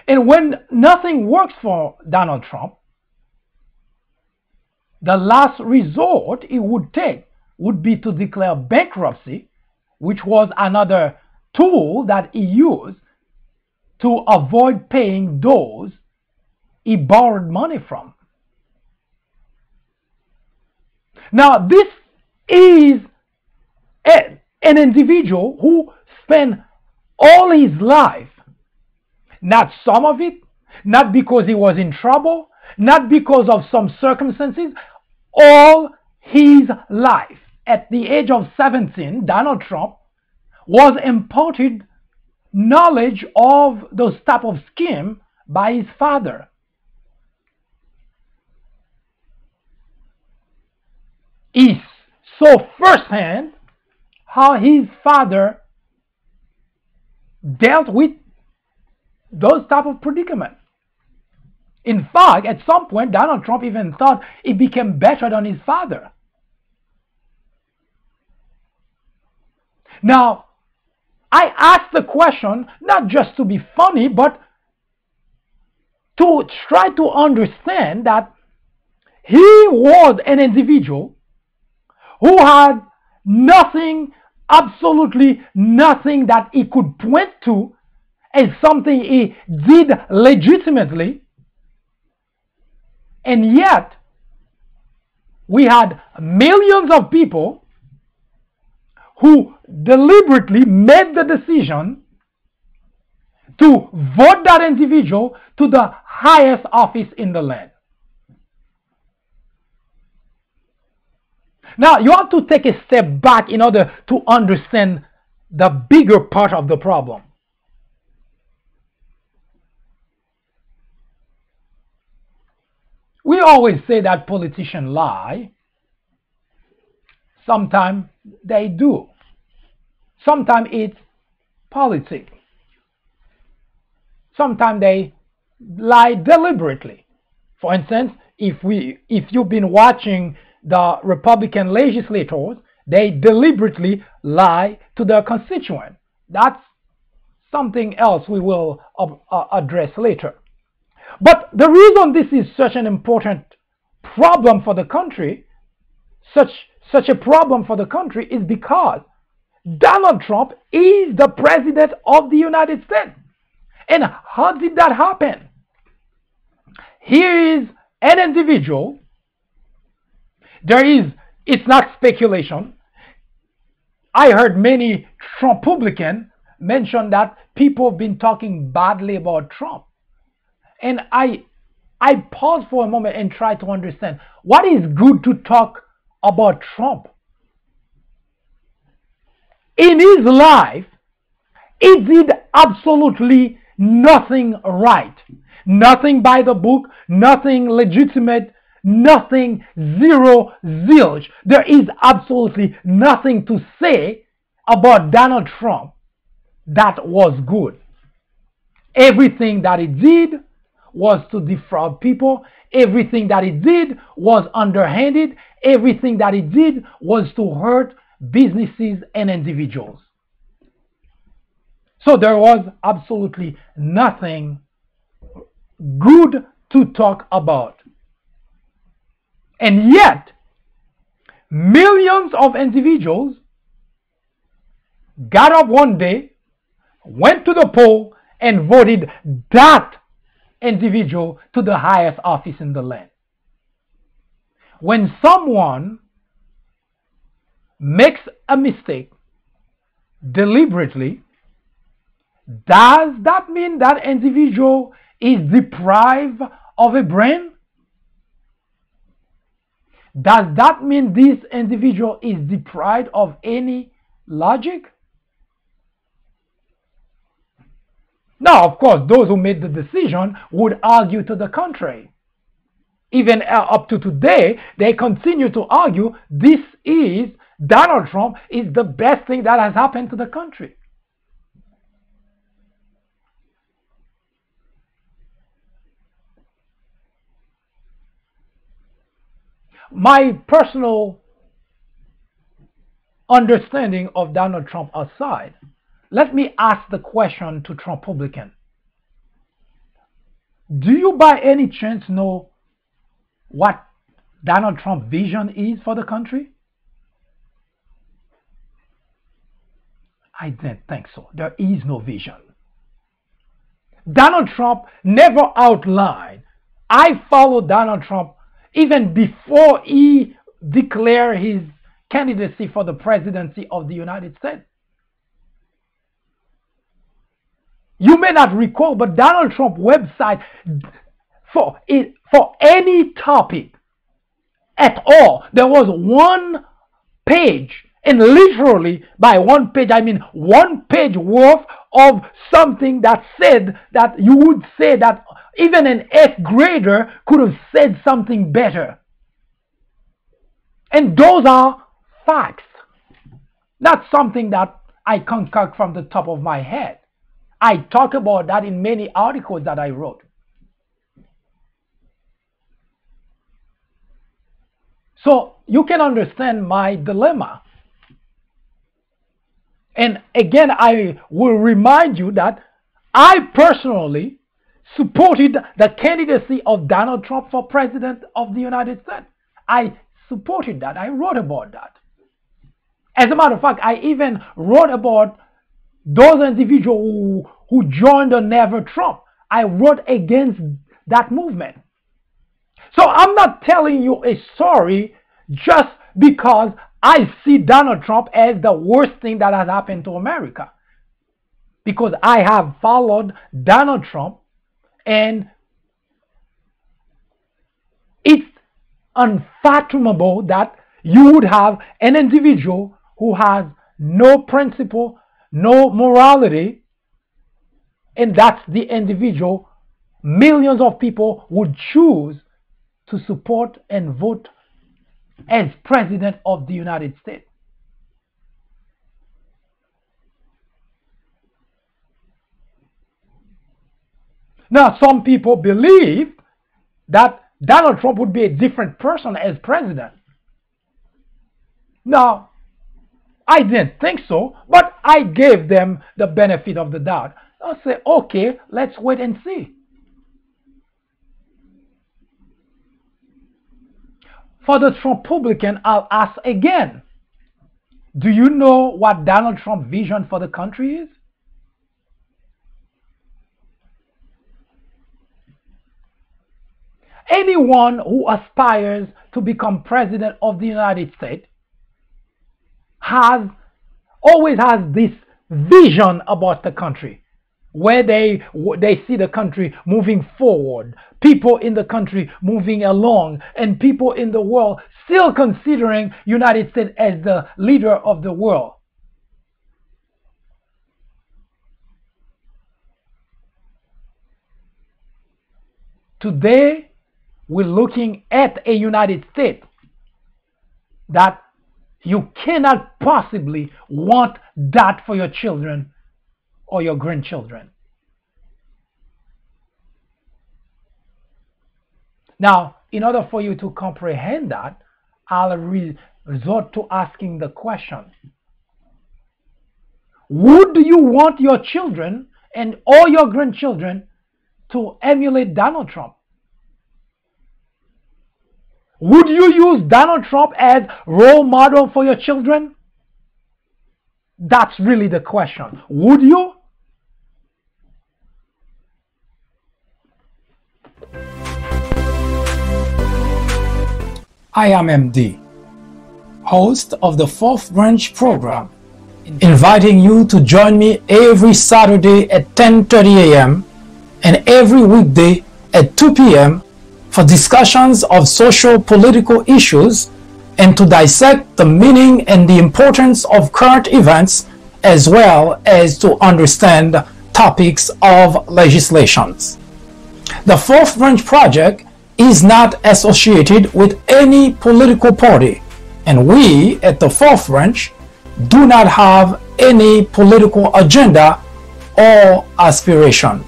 And when nothing works for Donald Trump, the last resort he would take would be to declare bankruptcy, which was another tool that he used to avoid paying those he borrowed money from. Now, this is an individual who spent all his life, not some of it, not because he was in trouble, not because of some circumstances, all his life. At the age of 17, Donald Trump was imparted knowledge of those type of scheme by his father. He saw firsthand how his father dealt with those type of predicaments. In fact, at some point, Donald Trump even thought he became better than his father. Now, I asked the question not just to be funny, but to try to understand that he was an individual who had nothing, absolutely nothing that he could point to as something he did legitimately. And yet, we had millions of people who deliberately made the decision to vote that individual to the highest office in the land. Now, you have to take a step back in order to understand the bigger part of the problem. We always say that politicians lie. Sometimes they do. Sometimes it's politics. Sometimes they lie deliberately. For instance, if you've been watching the Republican legislators, they deliberately lie to their constituents. That's something else we will address later. But the reason this is such an important problem for the country, such a problem for the country, is because Donald Trump is the president of the United States. And how did that happen? Here is an individual. It's not speculation. I heard many Trumpublicans mention that people have been talking badly about Trump. And I pause for a moment and try to understand what is good to talk about Trump. In his life, he did absolutely nothing right. Nothing by the book, nothing legitimate, nothing, zero, zilch. There is absolutely nothing to say about Donald Trump that was good. Everything that he did was to defraud people. Everything that he did was underhanded. Everything that he did was to hurt businesses and individuals. So there was absolutely nothing good to talk about. And yet, millions of individuals got up one day, went to the poll, and voted that individual to the highest office in the land. When someone makes a mistake deliberately, does that mean that individual is deprived of a brain? Does that mean this individual is deprived of any logic? Now, of course, those who made the decision would argue to the contrary. Even up to today, they continue to argue Donald Trump is the best thing that has happened to the country. My personal understanding of Donald Trump aside, let me ask the question to Trumpublicans. Do you by any chance know what Donald Trump's vision is for the country? I didn't think so. There is no vision. Donald Trump never outlined. I followed Donald Trump even before he declared his candidacy for the presidency of the United States. You may not recall, but Donald Trump's website, for any topic at all, there was one page, and literally by one page, I mean one page worth of something that said that you would say that even an 8th grader could have said something better. And those are facts, not something that I concoct from the top of my head. I talk about that in many articles that I wrote. So you can understand my dilemma. And again, I will remind you that I personally supported the candidacy of Donald Trump for president of the United States. I supported that. I wrote about that. As a matter of fact, I even wrote about those individuals who joined the Never Trump. I wrote against that movement. So I'm not telling you a story just because I see Donald Trump as the worst thing that has happened to America. Because I have followed Donald Trump, and it's unfathomable that you would have an individual who has no principle, no morality, and that's the individual millions of people would choose to support and vote as president of the United States. Now, some people believe that Donald Trump would be a different person as president. Now, I didn't think so, but I gave them the benefit of the doubt. I'll say, okay, let's wait and see. For the Trumpublican, I'll ask again, do you know what Donald Trump's vision for the country is? Anyone who aspires to become president of the United States always has this vision about the country, where they see the country moving forward, people in the country moving along, and people in the world still considering United States as the leader of the world. Today, we're looking at a United States that you cannot possibly want that for your children or your grandchildren. Now, in order for you to comprehend that, I'll resort to asking the question, would you want your children and all your grandchildren to emulate Donald Trump? Would you use Donald Trump as role model for your children? That's really the question. Would you? I am MD, host of the Fourth Branch program, inviting you to join me every Saturday at 10:30 a.m. and every weekday at 2 p.m. for discussions of social political issues and to dissect the meaning and the importance of current events, as well as to understand topics of legislations. The Fourth Branch Project is not associated with any political party, and we at the Fourth Branch do not have any political agenda or aspiration.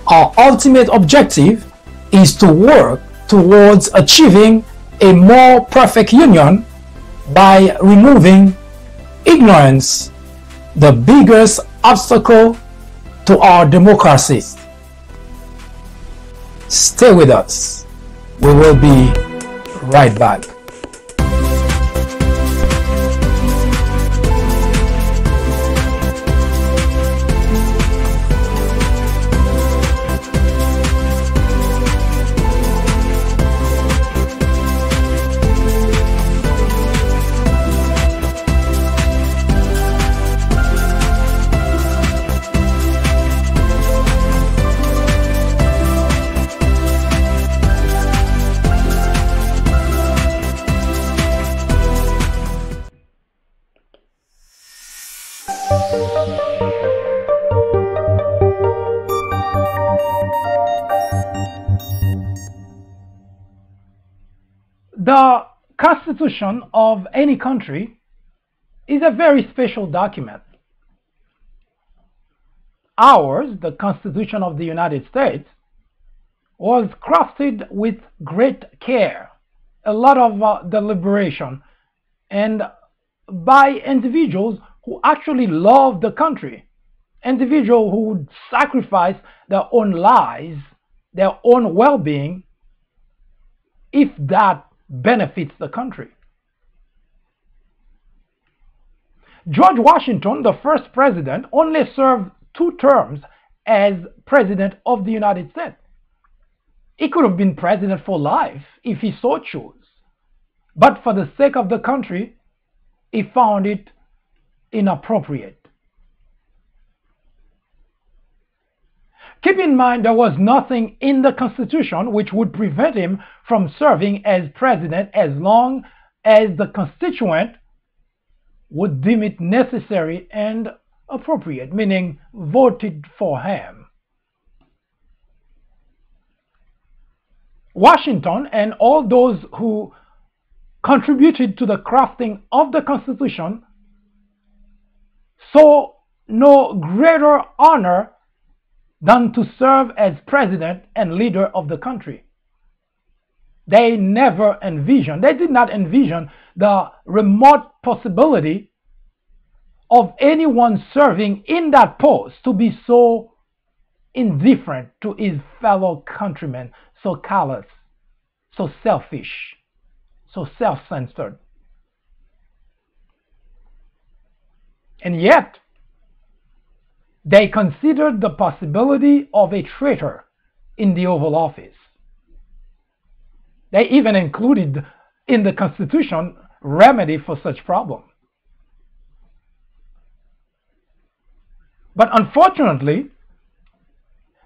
Our ultimate objective is to work towards achieving a more perfect union by removing ignorance, the biggest obstacle to our democracies. Stay with us. We will be right back. The Constitution of any country is a very special document. Ours, the Constitution of the United States, was crafted with great care, a lot of deliberation, and by individuals who actually love the country, individuals who would sacrifice their own lives, their own well-being, if that benefits the country. George Washington, the first president, only served 2 terms as president of the United States. He could have been president for life if he so chose. But for the sake of the country, he found it inappropriate. Keep in mind, there was nothing in the Constitution which would prevent him from serving as president as long as the constituent would deem it necessary and appropriate, meaning voted for him. Washington and all those who contributed to the crafting of the Constitution saw no greater honor than to serve as president and leader of the country. They did not envision the remote possibility of anyone serving in that post to be so indifferent to his fellow countrymen, so callous, so selfish, so self-centered. And yet, they considered the possibility of a traitor in the Oval Office. They even included in the Constitution remedy for such problem. But unfortunately,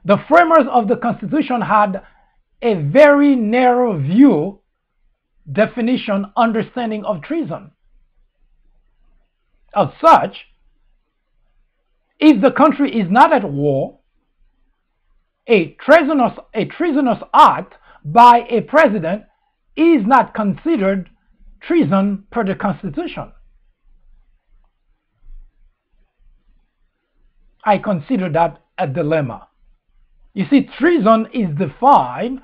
the framers of the Constitution had a very narrow view, definition, understanding of treason. As such, if the country is not at war, a treasonous act by a president is not considered treason per the Constitution. I consider that a dilemma. You see, treason is defined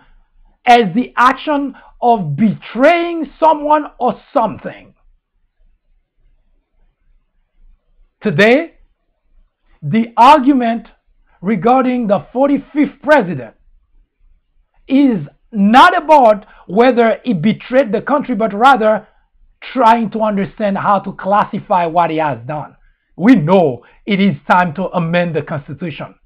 as the action of betraying someone or something. Today, the argument regarding the 45th president is not about whether he betrayed the country, but rather trying to understand how to classify what he has done. We know it is time to amend the Constitution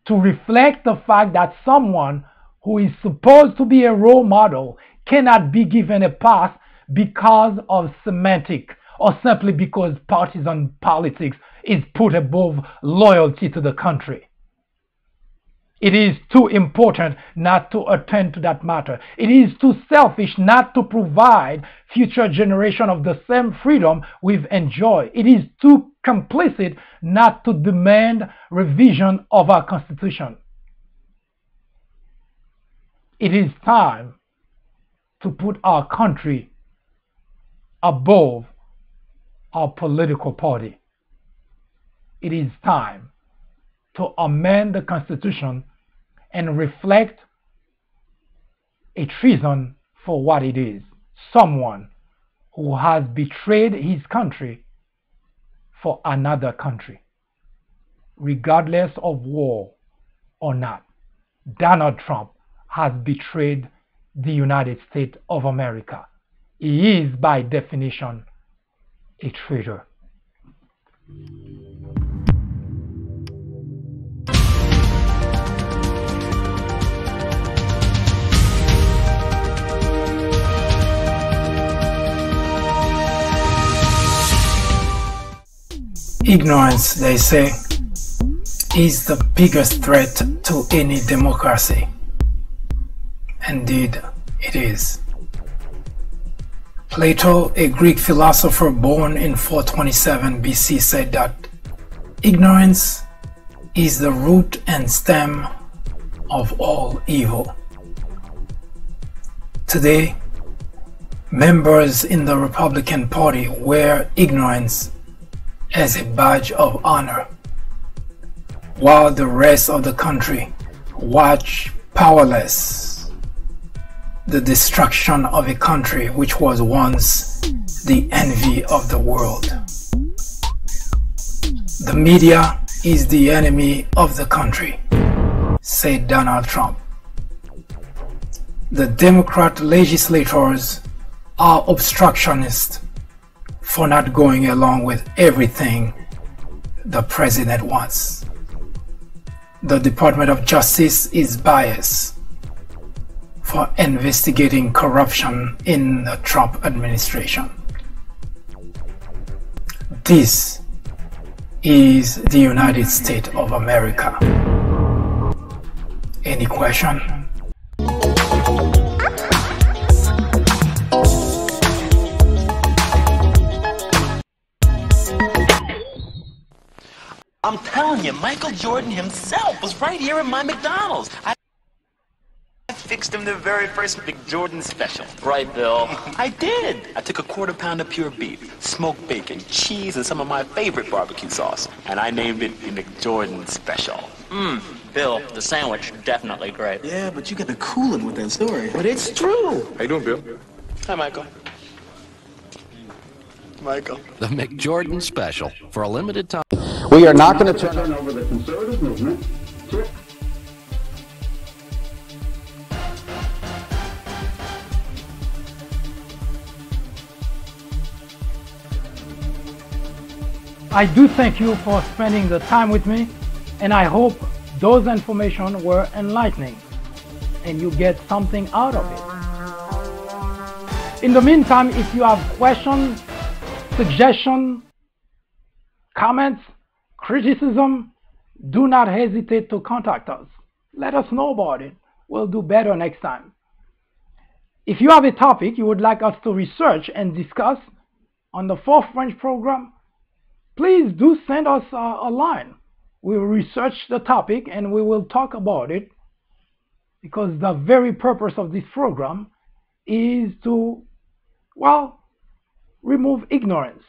to reflect the fact that someone who is supposed to be a role model cannot be given a pass because of semantic or simply because partisan politics is put above loyalty to the country. It is too important not to attend to that matter. It is too selfish not to provide future generation of the same freedom we've enjoyed. It is too complicit not to demand revision of our Constitution. It is time to put our country above our political party. It is time to amend the Constitution and reflect a treason for what it is. Someone who has betrayed his country for another country, regardless of war or not. Donald Trump has betrayed the United States of America. He is, by definition, a traitor. Ignorance, they say, is the biggest threat to any democracy. Indeed, it is. Plato, a Greek philosopher born in 427 BC, said that ignorance is the root and stem of all evil. Today, members in the Republican Party wear ignorance as a badge of honor, while the rest of the country watch powerless the destruction of a country which was once the envy of the world. The media is the enemy of the country, said Donald Trump. The Democrat legislators are obstructionists for not going along with everything the president wants. The Department of Justice is biased for investigating corruption in the Trump administration. This is the United States of America. Any question? I'm telling you, Michael Jordan himself was right here in my McDonald's. I fixed him the very first McJordan special. Right, Bill. I did. I took a quarter-pound of pure beef, smoked bacon, cheese, and some of my favorite barbecue sauce, and I named it the McJordan special. Bill, the sandwich, definitely great. Yeah, but you got to cool him with that story. But it's true. How you doing, Bill? Hi, Michael. Michael. The McJordan special for a limited time. We are not going to turn over the conservative movement to... I do thank you for spending the time with me, and I hope those information were enlightening and you get something out of it. In the meantime, if you have questions, suggestions, comments, criticism, do not hesitate to contact us. Let us know about it. We'll do better next time. If you have a topic you would like us to research and discuss on the Fourth French program, please do send us a line. We will research the topic and we will talk about it, because the very purpose of this program is to, well, remove ignorance.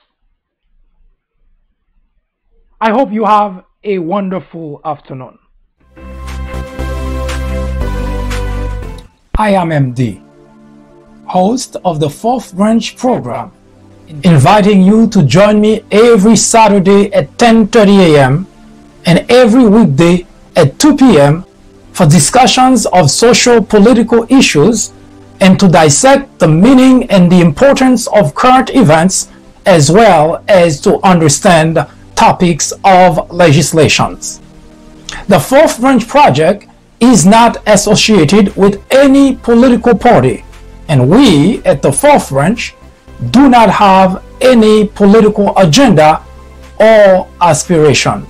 I hope you have a wonderful afternoon. I am MD, host of the Fourth Branch program, inviting you to join me every Saturday at 10:30 a.m. and every weekday at 2 p.m. for discussions of social political issues and to dissect the meaning and the importance of current events, as well as to understand topics of legislations. The Fourth Branch Project is not associated with any political party, and we at the Fourth Branch do not have any political agenda or aspiration.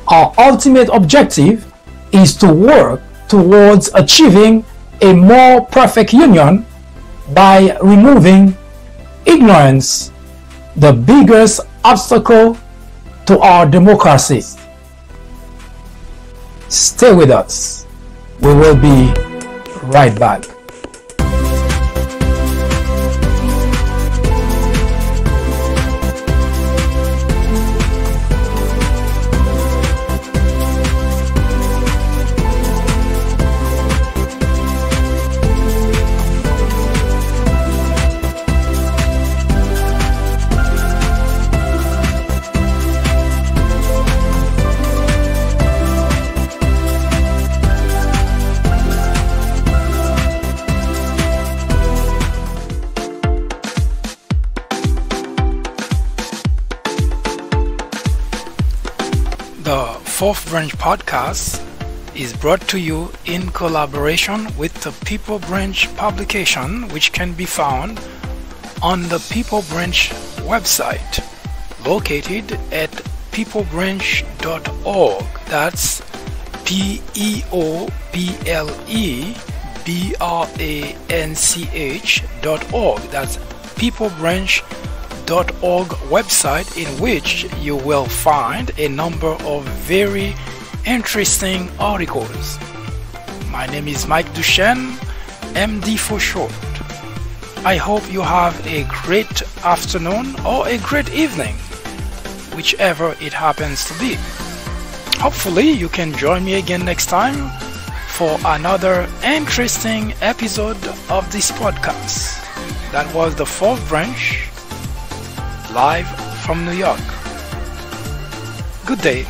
Our ultimate objective is to work towards achieving a more perfect union by removing ignorance, the biggest obstacle to our democracy. Stay with us. We will be right back. The Fourth Branch podcast is brought to you in collaboration with the People Branch publication, which can be found on the People Branch website, located at peoplebranch.org. That's peoplebranch.org. That's peoplebranch.org website, in which you will find a number of very interesting articles. My name is Mike Duchesne, MD for short. I hope you have a great afternoon or a great evening, whichever it happens to be. Hopefully you can join me again next time for another interesting episode of this podcast. That was the Fourth Branch, live from New York. Good day.